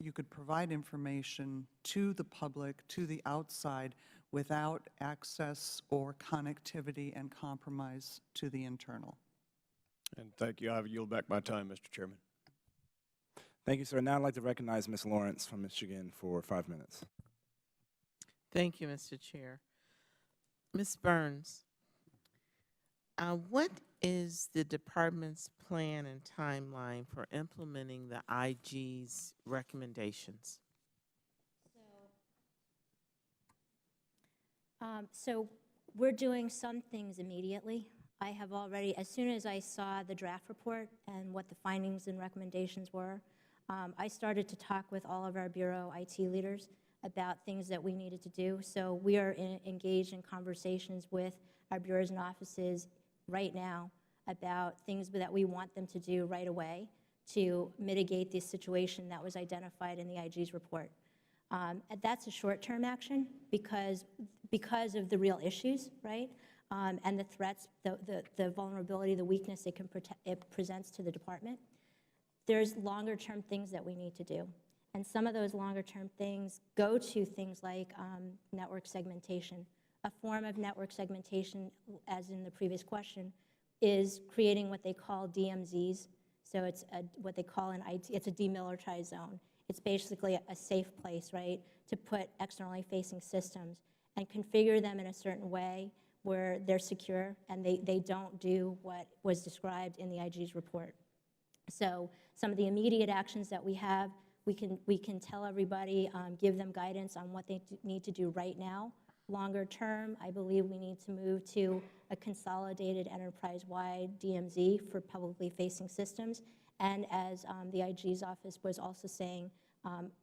you could provide information to the public, to the outside, without access or connectivity and compromise to the internal. And thank you. I yield back my time, Mr. Chairman. Thank you, sir. Now I'd like to recognize Ms. Lawrence from Michigan for 5 minutes. Thank you, Mr. Chair. Ms. Burns, what is the department's plan and timeline for implementing the IG's recommendations? So we're doing some things immediately. I have already, as soon as I saw the draft report and what the findings and recommendations were, I started to talk with all of our Bureau IT leaders about things that we needed to do. So we are engaged in conversations with our bureaus and offices right now about things that we want them to do right away to mitigate the situation that was identified in the IG's report. And that's a short-term action because of the real issues, right? And the threats, the vulnerability, the weakness it presents to the department. There's longer-term things that we need to do. And some of those longer-term things go to things like network segmentation. A form of network segmentation, as in the previous question, is creating what they call DMZs. So it's what they call it's a demilitarized zone. It's basically a safe place, right, to put externally facing systems and configure them in a certain way where they're secure and they don't do what was described in the IG's report. So some of the immediate actions that we have, we can tell everybody, give them guidance on what they need to do right now. Longer term, I believe we need to move to a consolidated enterprise-wide DMZ for publicly facing systems. And as the IG's office was also saying,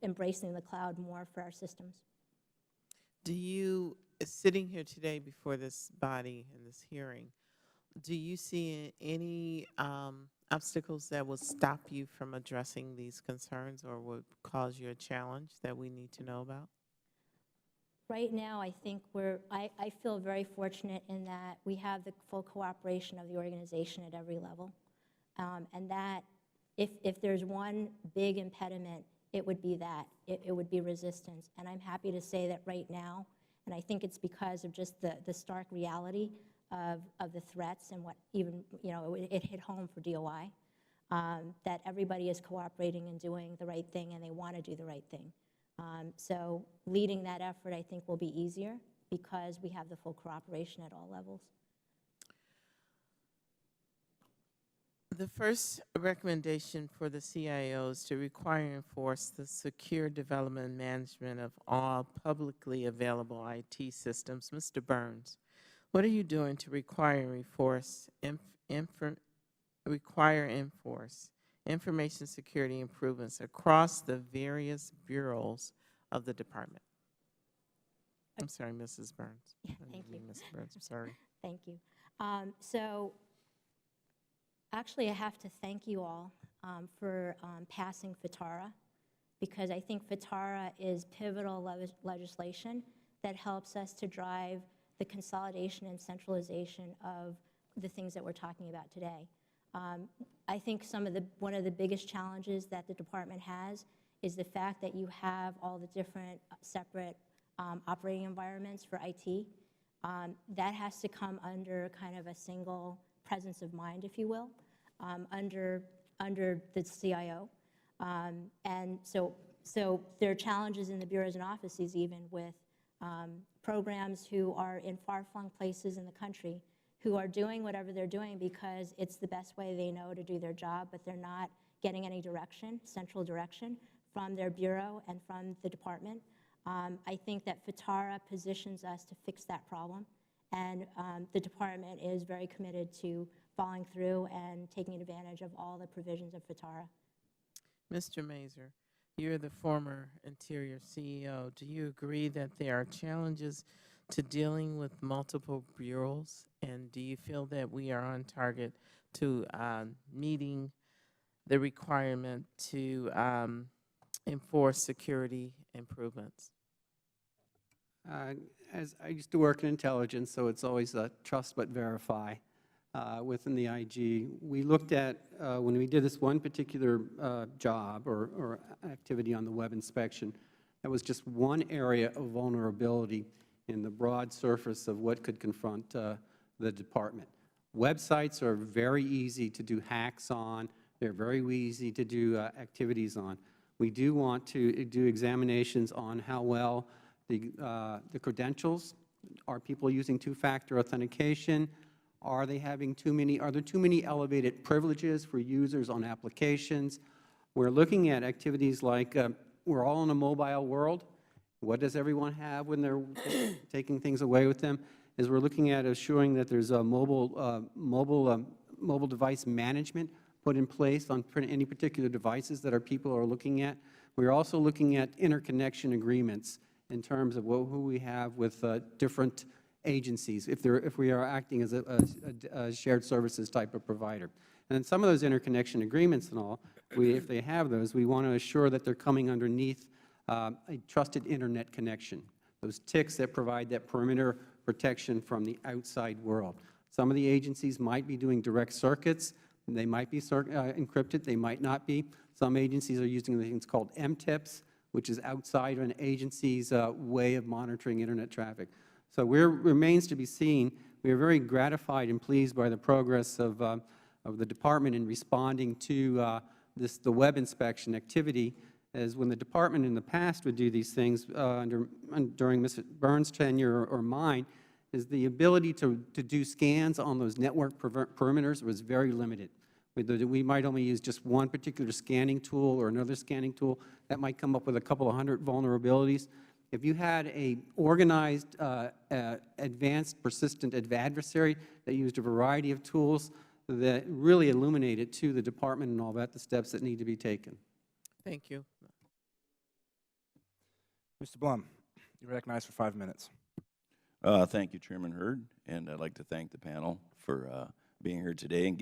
embracing the cloud more for our systems. Do you, sitting here today before this body in this hearing, do you see any obstacles that will stop you from addressing these concerns or would cause you a challenge that we need to know about? Right now, I think I feel very fortunate in that we have the full cooperation of the organization at every level. And that if there's one big impediment, it would be that. It would be resistance. And I'm happy to say that right now, and I think it's because of just the stark reality of the threats and what even, you know, it hit home for DOI, that everybody is cooperating and doing the right thing and they want to do the right thing. So leading that effort, I think, will be easier because we have the full cooperation at all levels. The first recommendation for the CIO is to require and enforce the secure development and management of all publicly available IT systems. Mr. Burns, what are you doing to require and enforce information security improvements across the various bureaus of the department? I'm sorry, Mrs. Burns. Thank you. Ms. Burns, I'm sorry. Thank you. So actually, I have to thank you all for passing FITARA, because I think FITARA is pivotal legislation that helps us to drive the consolidation and centralization of the things that we're talking about today. I think one of the biggest challenges that the department has is the fact that you have all the different separate operating environments for IT. That has to come under kind of a single presence of mind, if you will, under the CIO. And so there are challenges in the bureaus and offices, even with programs who are in far-flung places in the country, who are doing whatever they're doing because it's the best way they know to do their job, but they're not getting any direction, central direction, from their bureau and from the department. I think that FITARA positions us to fix that problem, and the department is very committed to following through and taking advantage of all the provisions of FITARA. Mr. Mazur, you're the former Interior CEO. Do you agree that there are challenges to dealing with multiple bureaus, and do you feel that we are on target to meeting the requirement to enforce security improvements? As I used to work in intelligence, so it's always a trust but verify within the IG. We looked at, when we did this one particular job or activity on the web inspection, that was just one area of vulnerability in the broad surface of what could confront the department. Websites are very easy to do hacks on. They're very easy to do activities on. We do want to do examinations on how well the credentials. Are people using two-factor authentication? Are there too many elevated privileges for users on applications? We're looking at activities like, we're all in a mobile world. What does everyone have when they're taking things away with them? Is we're looking at assuring that there's a mobile device management put in place on any particular devices that our people are looking at. We're also looking at interconnection agreements in terms of who we have with different agencies, if we are acting as a shared services type of provider. And in some of those interconnection agreements and all, if they have those, we want to assure that they're coming underneath a trusted internet connection, those TICs that provide that perimeter protection from the outside world. Some of the agencies might be doing direct circuits. They might be encrypted. They might not be. Some agencies are using things called MTIPs, which is outside of an agency's way of monitoring internet traffic. So remains to be seen. We are very gratified and pleased by the progress of the department in responding to the web inspection activity, as when the department in the past would do these things during Mr. Burns' tenure or mine, is the ability to do scans on those network perimeters was very limited. We might only use just one particular scanning tool or another scanning tool that might come up with a couple of hundred vulnerabilities. If you had a organized, advanced, persistent adversary that used a variety of tools that really illuminated to the department and all that, the steps that need to be taken. Thank you. Mr. Blum, you're recognized for 5 minutes. Thank you, Chairman Hurd, and I'd like to thank the panel for being here today and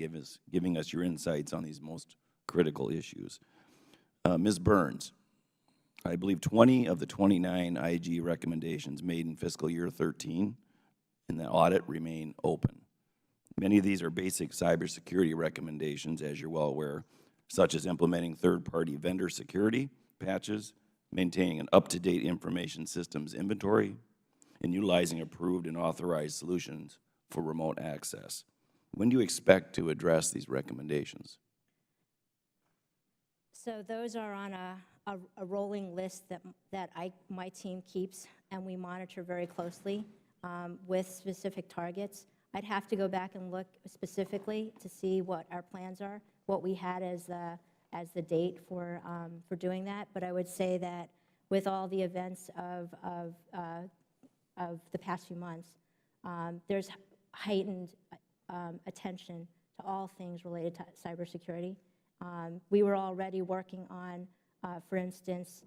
giving us your insights on these most critical issues. Ms. Burns, I believe 20 of the 29 IG recommendations made in fiscal year 13 in the audit remain open. Many of these are basic cybersecurity recommendations, as you're well aware, such as implementing third-party vendor security patches, maintaining an up-to-date information systems inventory, and utilizing approved and authorized solutions for remote access. When do you expect to address these recommendations? So those are on a rolling list that my team keeps, and we monitor very closely with specific targets. I'd have to go back and look specifically to see what our plans are, what we had as the date for doing that. But I would say that with all the events of the past few months, there's heightened attention to all things related to cybersecurity. We were already working on, for instance,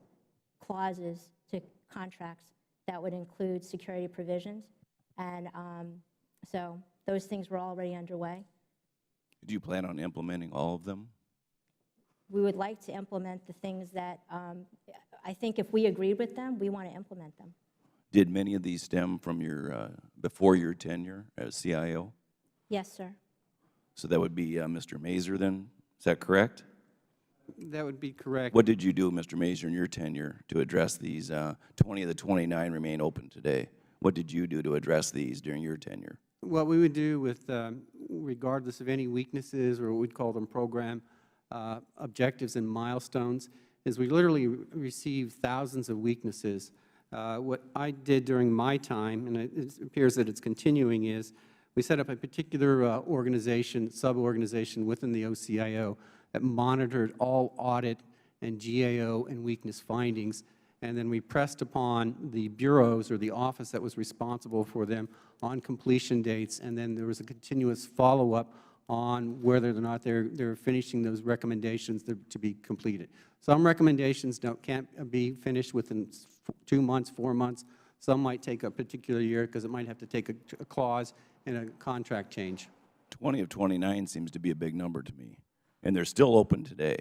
clauses to contracts that would include security provisions. And so those things were already underway. Do you plan on implementing all of them? We would like to implement the things that, I think if we agreed with them, we want to implement them. Did many of these stem from your, before your tenure as CIO? Yes, sir. So that would be Mr. Mazur then, is that correct? That would be correct. What did you do, Mr. Mazur, in your tenure to address these? 20 of the 29 remain open today. What did you do to address these during your tenure? What we would do with, regardless of any weaknesses, or what we'd call them program objectives and milestones, is we literally receive thousands of weaknesses. What I did during my time, and it appears that it's continuing, is we set up a particular organization, sub-organization within the OCIO that monitored all audit and GAO and weakness findings, and then we pressed upon the bureaus or the office that was responsible for them on completion dates, and then there was a continuous follow-up on whether or not they're finishing those recommendations to be completed. Some recommendations can't be finished within 2 months, 4 months. Some might take a particular year because it might have to take a clause in a contract change. 20 of 29 seems to be a big number to me, and they're still open today.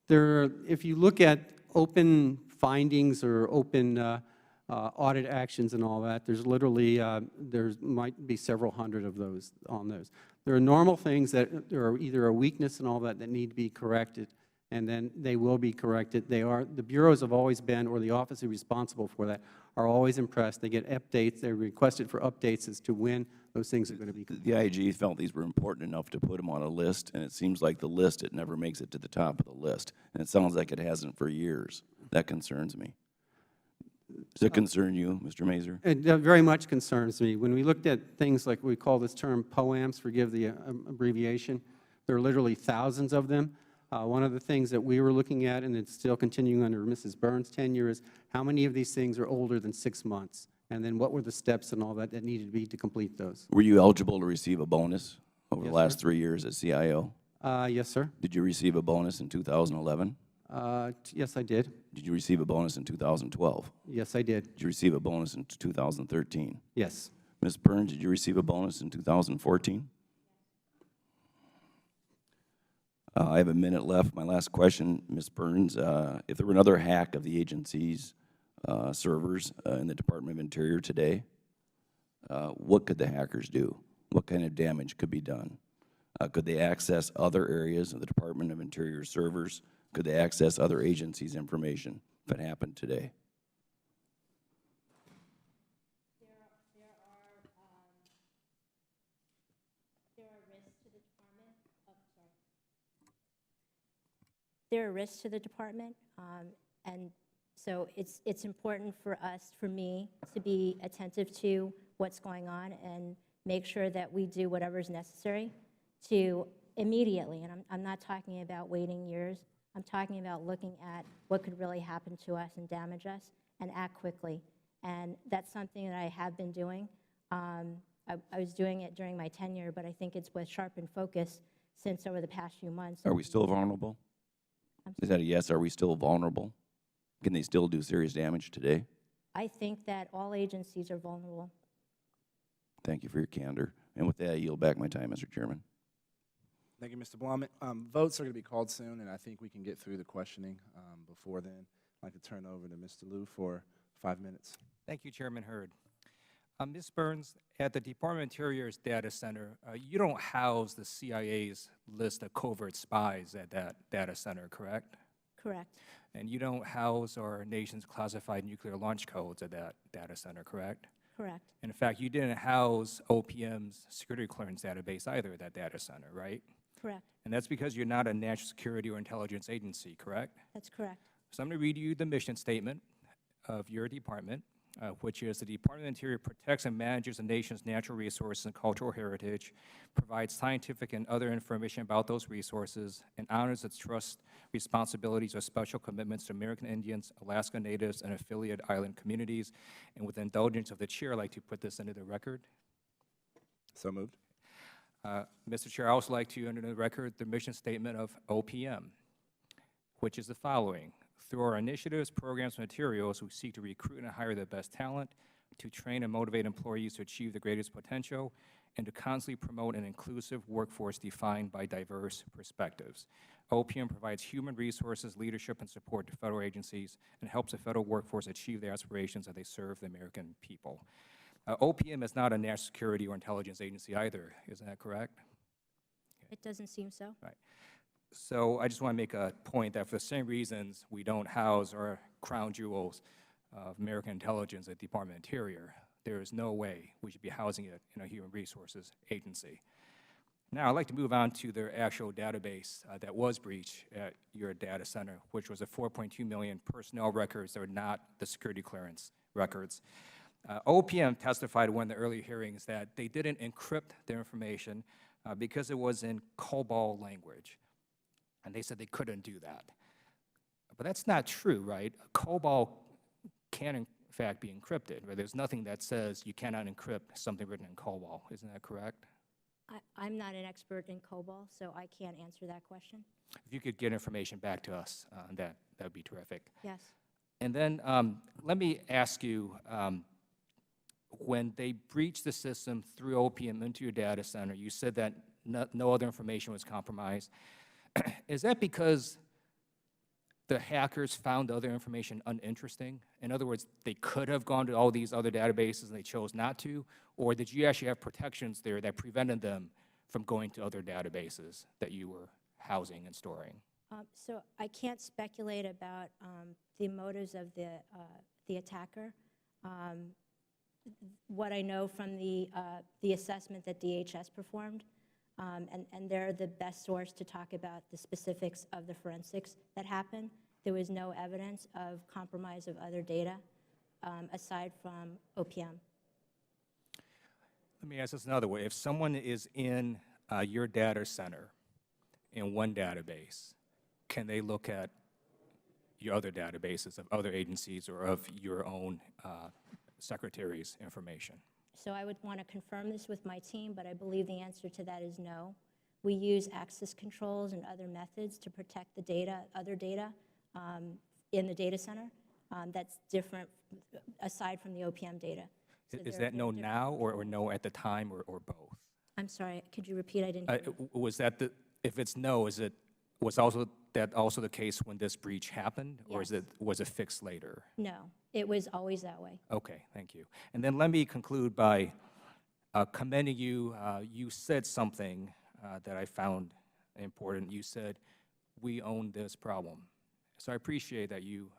If you look at open findings or open audit actions and all that, there's literally, there might be several hundred of those on those. There are normal things that there are either a weakness and all that need to be corrected, and then they will be corrected. The bureaus have always been, or the office responsible for that, are always impressed. They get updates. They're requested for updates as to when those things are going to be completed. The IG felt these were important enough to put them on a list, and it seems like the list, it never makes it to the top of the list. And it sounds like it hasn't for years. That concerns me. Does it concern you, Mr. Mazur? It very much concerns me. When we looked at things like we call this term POAMs, forgive the abbreviation, there are literally thousands of them. One of the things that we were looking at, and it's still continuing under Mrs. Burns' tenure, is how many of these things are older than 6 months? And then what were the steps and all that needed to be to complete those? Were you eligible to receive a bonus over the Yes, last sir. 3 years as CIO? Yes, sir. Did you receive a bonus in 2011? Yes, I did. Did you receive a bonus in 2012? Yes, I did. Did you receive a bonus in 2013? Yes. Ms. Burns, did you receive a bonus in 2014? I have a minute left. My last question, Ms. Burns, if there were another hack of the agency's servers in the Department of Interior today, what could the hackers do? What kind of damage could be done? Could they access other areas of the Department of Interior servers? Could they access other agencies' information if it happened today? There are risks to the department, and so it's important for us, for me, to be attentive to what's going on and make sure that we do whatever is necessary to immediately, and I'm not talking about waiting years, I'm talking about looking at what could really happen to us and damage us and act quickly. And that's something that I have been doing. I was doing it during my tenure, but I think it's with sharpened focus since over the past few months. Are we still vulnerable? Is that a yes? Are we still vulnerable? Can they still do serious damage today? I think that all agencies are vulnerable. Thank you for your candor. And with that, I yield back my time, Mr. Chairman. Thank you, Mr. Blum. Votes are going to be called soon, and I think we can get through the questioning before then. I'd like to turn over to Mr. Liu for 5 minutes. Thank you, Chairman Hurd. Ms. Burns, at the Department of Interior's data center, you don't house the CIA's list of covert spies at that data center, correct? Correct. And you don't house our nation's classified nuclear launch codes at that data center, correct? Correct. And in fact, you didn't house OPM's security clearance database either at that data center, right? Correct. And that's because you're not a national security or intelligence agency, correct? That's correct. So I'm going to read you the mission statement of your department. which is the Department of the Interior protects and manages the nation's natural resources and cultural heritage, provides scientific and other information about those resources, and honors its trust responsibilities or special commitments to American Indians, Alaska Natives, and affiliate island communities. And with the indulgence of the chair, I'd like to put this into the record. So moved. Mr. Chair, I also like to enter the record the mission statement of OPM, which is the following. Through our initiatives, programs, and materials, we seek to recruit and hire the best talent, to train and motivate employees to achieve the greatest potential, and to constantly promote an inclusive workforce defined by diverse perspectives. OPM provides human resources, leadership, and support to federal agencies and helps the federal workforce achieve their aspirations as they serve the American people. OPM is not a national security or intelligence agency either, isn't that correct? It doesn't seem so. Right. So I just want to make a point that for the same reasons we don't house our crown jewels of American intelligence at the Department of Interior, there is no way we should be housing it in a human resources agency. Now, I'd like to move on to their actual database that was breached at your data center, which was a 4.2 million personnel records that were not the security clearance records. OPM testified in one of the early hearings that they didn't encrypt their information because it was in COBOL language. And they said they couldn't do that. But that's not true, right? COBOL can, in fact, be encrypted. Right? There's nothing that says you cannot encrypt something written in COBOL. Isn't that correct? I'm not an expert in COBOL, so I can't answer that question. If you could get information back to us on that, that would be terrific. Yes. And then let me ask you, when they breached the system through OPM into your data center, you said that no other information was compromised. Is that because the hackers found other information uninteresting? In other words, they could have gone to all these other databases and they chose not to? Or did you actually have protections there that prevented them from going to other databases that you were housing and storing? So I can't speculate about the motives of the attacker. What I know from the assessment that DHS performed, and they're the best source to talk about the specifics of the forensics that happened. There was no evidence of compromise of other data aside from OPM. Let me ask this another way. If someone is in your data center in one database, can they look at your other databases of other agencies or of your own secretary's information? So I would want to confirm this with my team, but I believe the answer to that is no. We use access controls and other methods to protect the data, other data in the data center that's different aside from the OPM data. So Is that no now or no at the time or both? I'm sorry, could you repeat? I didn't hear you. Was that the, if it's no, was that also the case when this breach happened? Or Yes. was it fixed later? No, it was always that way. Okay, thank you. And then let me conclude by commending you. You said something that I found important. You said, we own this problem. So I appreciate that you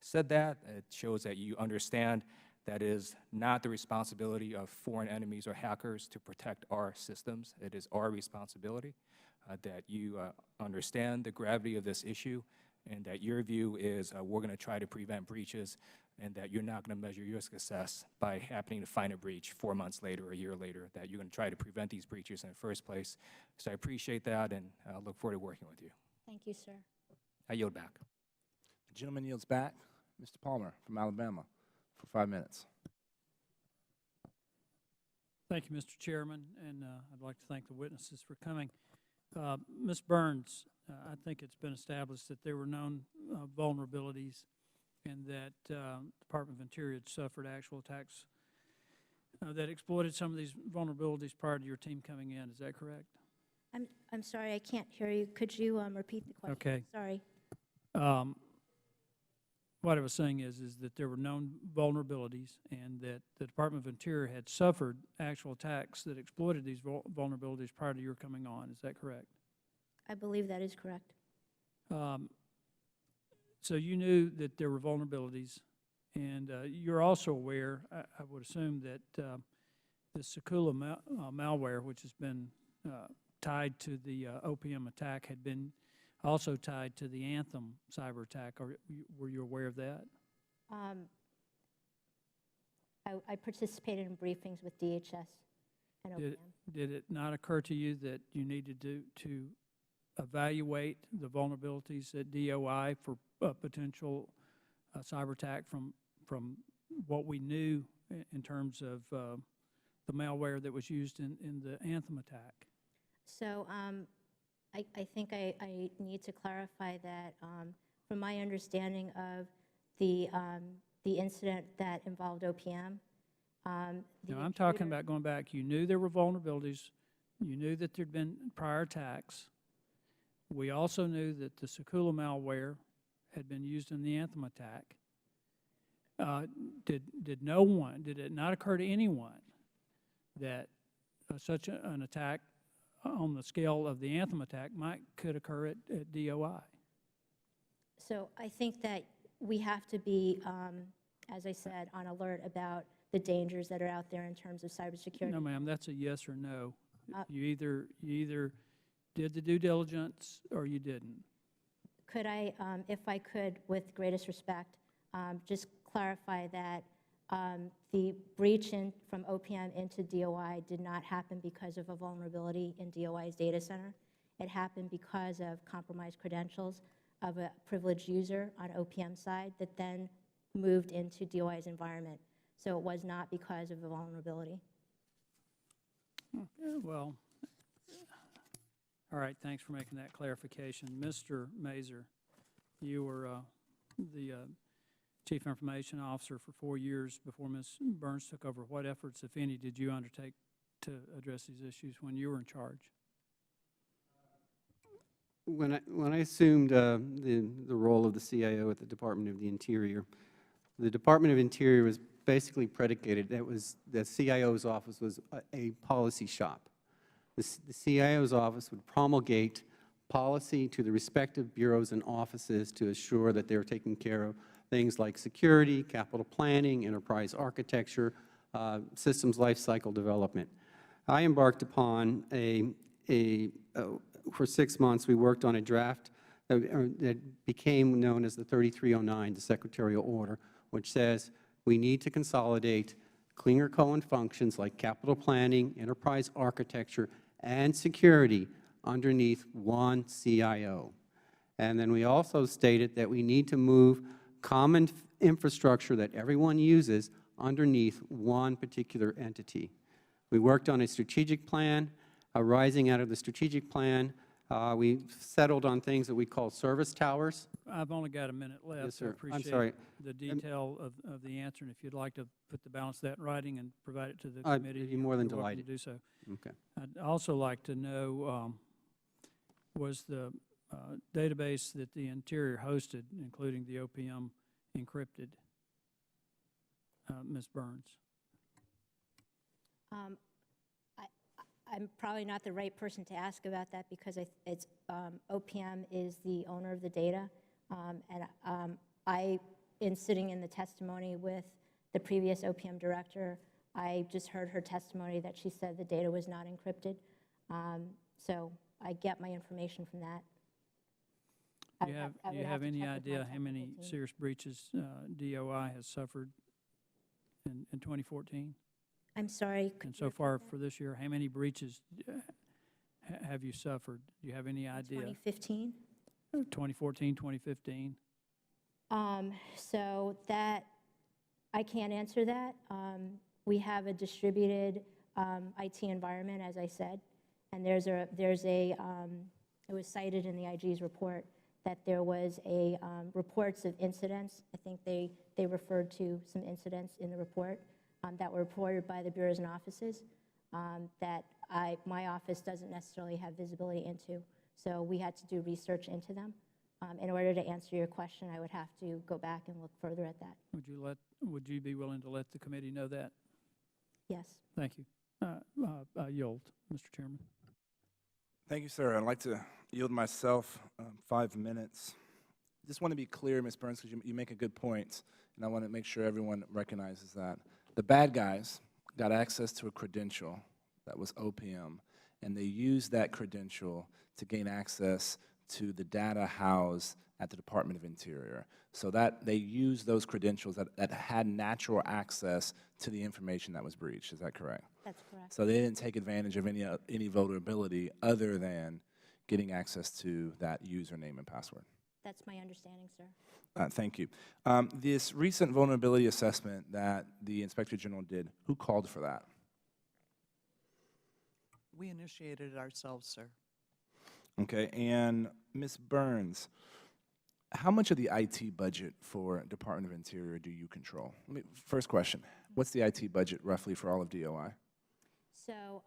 said that. It shows that you understand that is not the responsibility of foreign enemies or hackers to protect our systems. It is our responsibility, that you understand the gravity of this issue, and that your view is we're going to try to prevent breaches, and that you're not going to measure your success by happening to find a breach 4 months later or a year later, that you're going to try to prevent these breaches in the first place. So I appreciate that, and I look forward to working with you. Thank you, sir. I yield back. The gentleman yields back. Mr. Palmer from Alabama for 5 minutes. Thank you, Mr. Chairman, and I'd like to thank the witnesses for coming. Ms. Burns, I think it's been established that there were known vulnerabilities and that Department of Interior had suffered actual attacks that exploited some of these vulnerabilities prior to your team coming in. Is that correct? I'm sorry, I can't hear you. Could you repeat the question? Okay. Sorry. What I was saying is that there were known vulnerabilities and that the Department of Interior had suffered actual attacks that exploited these vulnerabilities prior to your coming on. Is that correct? I believe that is correct. So you knew that there were vulnerabilities, and you're also aware, I would assume, that the Sakula malware, which has been tied to the OPM attack, had been also tied to the Anthem cyber attack. Were you aware of that? I participated in briefings with DHS and OPM. Did it not occur to you that you needed to evaluate the vulnerabilities at DOI for a potential cyber attack from what we knew in terms of the malware that was used in the Anthem attack? So I think I need to clarify that from my understanding of the incident that involved OPM. No, I'm talking about going back. You knew there were vulnerabilities. You knew that there'd been prior attacks. We also knew that the Sakula malware had been used in the Anthem attack. Did it not occur to anyone that such an attack on the scale of the Anthem attack could occur at DOI? So I think that we have to be, as I said, on alert about the dangers that are out there in terms of cybersecurity. No, ma'am, that's a yes or no. You either did the due diligence or you didn't. Could I, if I could, with greatest respect, just clarify that the breach from OPM into DOI did not happen because of a vulnerability in DOI's data center. It happened because of compromised credentials of a privileged user on OPM side that then moved into DOI's environment. So it was not because of a vulnerability. Well, all right, thanks for making that clarification. Mr. Mazur, you were the Chief Information Officer for 4 years before Ms. Burns took over. What efforts, if any, did you undertake to address these issues when you were in charge? When I assumed the role of the CIO at the Department of the Interior was basically predicated that CIO's office was a policy shop. The CIO's office would promulgate policy to the respective bureaus and offices to assure that they were taking care of things like security, capital planning, enterprise architecture, systems lifecycle development. I embarked upon for 6 months, we worked on a draft that became known as the 3309, the Secretarial Order, which says we need to consolidate Klinger Cohen functions like capital planning, enterprise architecture, and security underneath one CIO. And then we also stated that we need to move common infrastructure that everyone uses underneath one particular entity. We worked on a strategic plan. Arising out of the strategic plan, we settled on things that we call service towers. I've only got a minute left. Yes, sir. I appreciate I'm sorry. the detail of the answer, and if you'd like to put the balance of that in writing and provide it to the committee, I'd be more than you're welcome delighted. to do so. Okay. I'd also like to know, was the database that the Interior hosted, including the OPM, encrypted? Ms. Burns. I'm probably not the right person to ask about that because OPM is the owner of the data. In sitting in the testimony with the previous OPM director, I just heard her testimony that she said the data was not encrypted. So I get my information from that. Do you have any idea how many serious breaches DOI has suffered in 2014? I'm sorry. And so far for this year, how many breaches have you suffered? Do you have any idea? 2015? 2014, 2015? So that, I can't answer that. We have a distributed IT environment, as I said, and it was cited in the IG's report that there was reports of incidents. I think they referred to some incidents in the report that were reported by the bureaus and offices that my office doesn't necessarily have visibility into. So we had to do research into them. In order to answer your question, I would have to go back and look further at that. Would you be willing to let the committee know that? Yes. Thank you. Yield, Mr. Chairman. Thank you, sir. I'd like to yield myself 5 minutes. Just want to be clear, Ms. Burns, because you make a good point, and I want to make sure everyone recognizes that. The bad guys got access to a credential that was OPM, and they used that credential to gain access to the data housed at the Department of Interior, so that they used those credentials that had natural access to the information that was breached. Is that correct? That's correct. So they didn't take advantage of any vulnerability other than getting access to that username and password. That's my understanding, sir. Thank you. This recent vulnerability assessment that the Inspector General did, who called for that? We initiated it ourselves, sir. Okay, and Ms. Burns, how much of the IT budget for Department of Interior do you control? First question, what's the IT budget roughly for all of DOI? So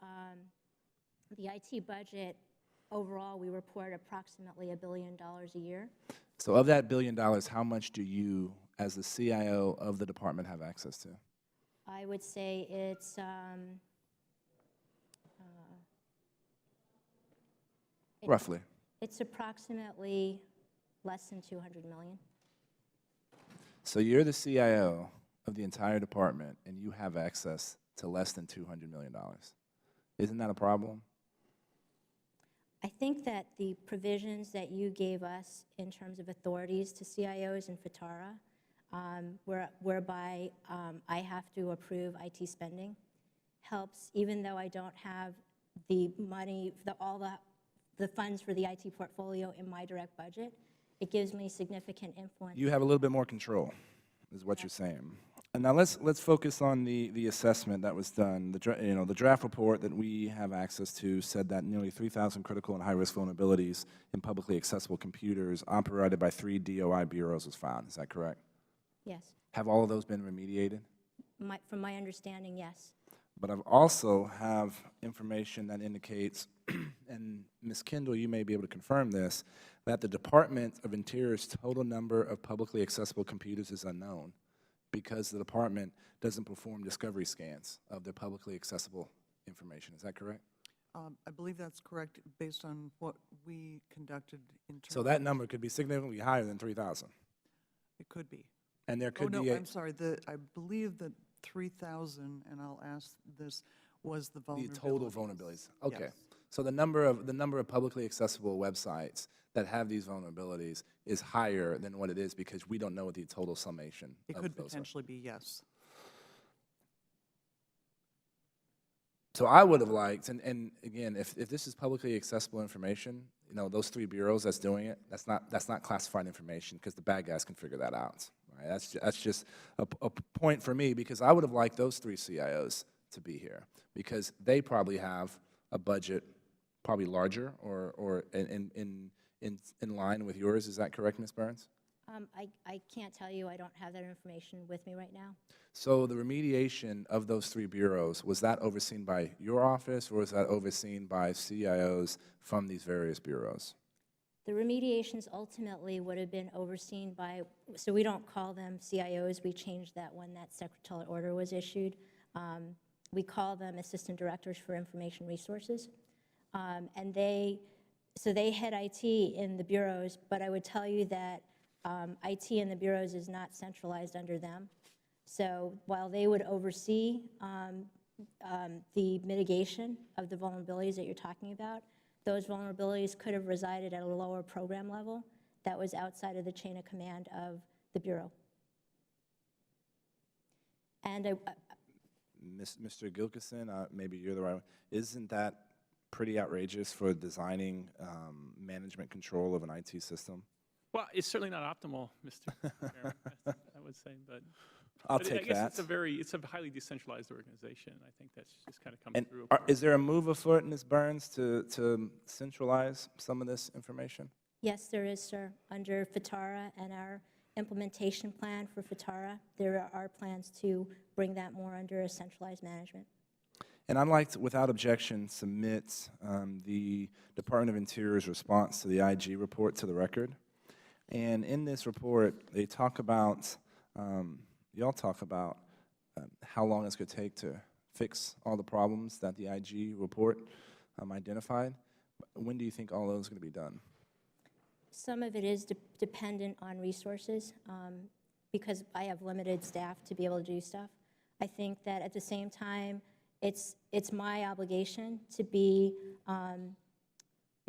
the IT budget, overall, we report approximately $1 billion a year. So of that $1 billion, how much do you, as the CIO of the department, have access to? I would say it's Roughly. It's approximately less than 200 million. So you're the CIO of the entire department, and you have access to less than $200 million. Isn't that a problem? I think that the provisions that you gave us in terms of authorities to CIOs and FITARA, whereby I have to approve IT spending, helps, even though I don't have the money, all the funds for the IT portfolio in my direct budget, it gives me significant influence. You have a little bit more control, is what you're saying. And now let's focus on the assessment that was done. The draft report that we have access to said that nearly 3,000 critical and high-risk vulnerabilities in publicly accessible computers operated by 3 DOI bureaus was found. Is that correct? Yes. Have all of those been remediated? From my understanding, yes. But I also have information that indicates, and Ms. Kendall, you may be able to confirm this, that the Department of Interior's total number of publicly accessible computers is unknown because the department doesn't perform discovery scans of their publicly accessible information. Is that correct? I believe that's correct based on what we conducted in terms. So that number could be significantly higher than 3,000. It could be. And there could no, be I'm sorry. I believe that 3,000, and I'll ask this, was the vulnerability. The total vulnerabilities. Okay. Yes. So the number of publicly accessible websites that have these vulnerabilities is higher than what it is because we don't know what the total summation It of could those potentially be, yes. So I would have liked, and again, if this is publicly accessible information, those 3 bureaus that's doing it, that's not classified information because the bad guys can figure that out. Right? That's just a point for me because I would have liked those 3 CIOs to be here because they probably have a budget probably larger or in line with yours. Is that correct, Ms. Burns? I can't tell you. I don't have that information with me right now. So the remediation of those 3 bureaus, was that overseen by your office or was that overseen by CIOs from these various bureaus? The remediations ultimately would have been overseen by, so we don't call them CIOs. We changed that when that secretarial order was issued. We call them Assistant Directors for Information Resources. And they head IT in the bureaus, but I would tell you that IT in the bureaus is not centralized under them. So while they would oversee the mitigation of the vulnerabilities that you're talking about, those vulnerabilities could have resided at a lower program level that was outside of the chain of command of the bureau. And Mr. Gilkison, maybe you're the right one. Isn't that pretty outrageous for designing management control of an IT system? Well, it's certainly not optimal, Mr. Chairman, I would say, but I'll but take I guess that. it's a highly decentralized organization. I think that's just kind of coming And through. is there a move afoot, Ms. Burns, to centralize some of this information? yes, there is, sir. Under FITARA and our implementation plan for FITARA, there are plans to bring that more under a centralized management. And I'd like to, without objection, submit the Department of Interior's response to the IG report to the record. And in this report, they talk about, y'all talk about how long it's going to take to fix all the problems that the IG report identified. When do you think all those are going to be done? Some of it is dependent on resources because I have limited staff to be able to do stuff. I think that at the same time, it's my obligation to be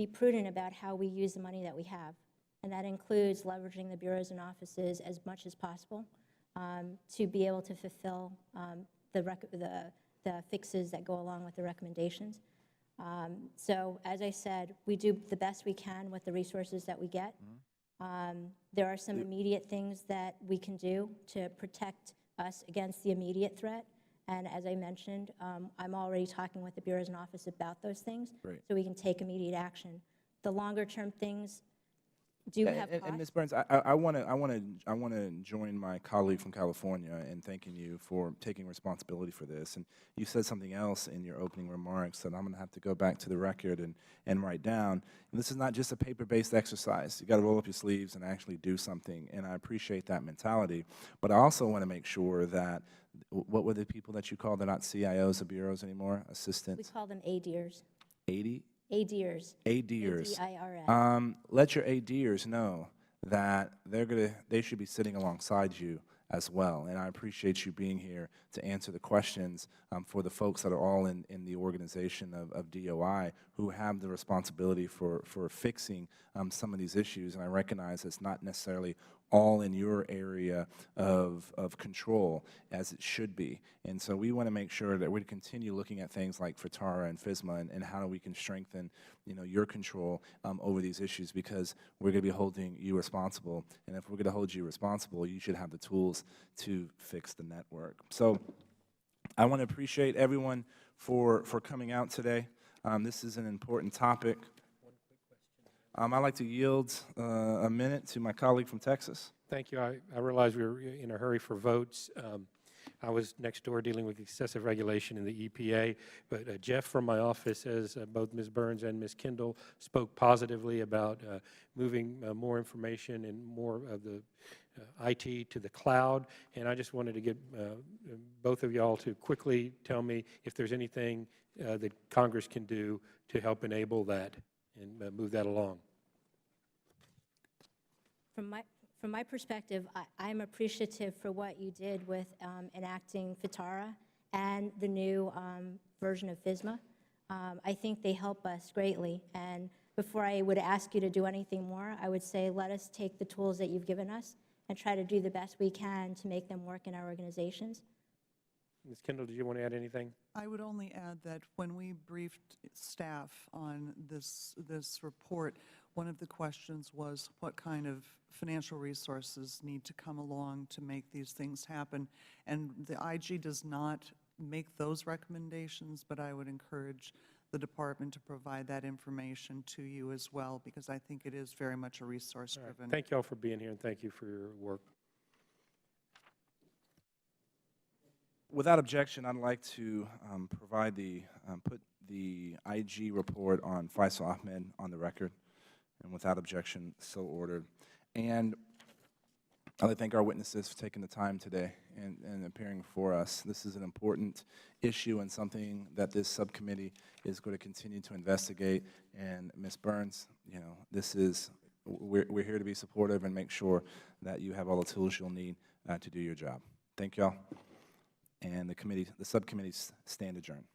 be prudent about how we use the money that we have. And that includes leveraging the bureaus and offices as much as possible to be able to fulfill the fixes that go along with the recommendations. So as I said, we do the best we can with the resources that we get. There are some immediate things that we can do to protect us against the immediate threat. And as I mentioned, I'm already talking with the bureaus and office about those things, so we can take immediate action. The longer-term things do have costs. And Ms. Burns, I want to join my colleague from California in thanking you for taking responsibility for this. And you said something else in your opening remarks that I'm going to have to go back to the record and write down. And this is not just a paper-based exercise. You got to roll up your sleeves and actually do something. And I appreciate that mentality. But I also want to make sure that what were the people that you called? They're not CIOs of bureaus anymore. Assistants. We call them ADers. 80. ADers. ADers. ADIRS. Let your ADers know that they should be sitting alongside you as well. And I appreciate you being here to answer the questions for the folks that are all in the organization of DOI who have the responsibility for fixing some of these issues. And I recognize it's not necessarily all in your area of control as it should be. And so we want to make sure that we continue looking at things like FITARA and FSMA and how we can strengthen, your control over these issues, because we're going to be holding you responsible. And if we're going to hold you responsible, you should have the tools to fix the network. So I want to appreciate everyone for coming out today. This is an important topic. I'd like to yield a minute to my colleague from Texas. Thank you. I realize we were in a hurry for votes. I was next door dealing with excessive regulation in the EPA, but Jeff from my office, as both Ms. Burns and Ms. Kendall spoke positively about moving more information and more of the IT to the cloud. And I just wanted to get both of y'all to quickly tell me if there's anything that Congress can do to help enable that and move that along. From my perspective, I'm appreciative for what you did with enacting FITARA and the new version of FSMA. I think they help us greatly. And before I would ask you to do anything more, I would say let us take the tools that you've given us and try to do the best we can to make them work in our organizations. Ms. Kendall, did you want to add anything? I would only add that when we briefed staff on this report, one of the questions was what kind of financial resources need to come along to make these things happen. And the IG does not make those recommendations, but I would encourage the department to provide that information to you as well, because I think it is very much a resource-driven. Right. Thank you all for being here, and thank you for your work. Without objection, I'd like to provide put the IG report on Faisal Ahmed on the record, and without objection, so ordered. And I'd like to thank our witnesses for taking the time today and appearing for us. This is an important issue and something that this subcommittee is going to continue to investigate. And Ms. Burns, we're here to be supportive and make sure that you have all the tools you'll need to do your job. Thank y'all. And the subcommittees stand adjourned.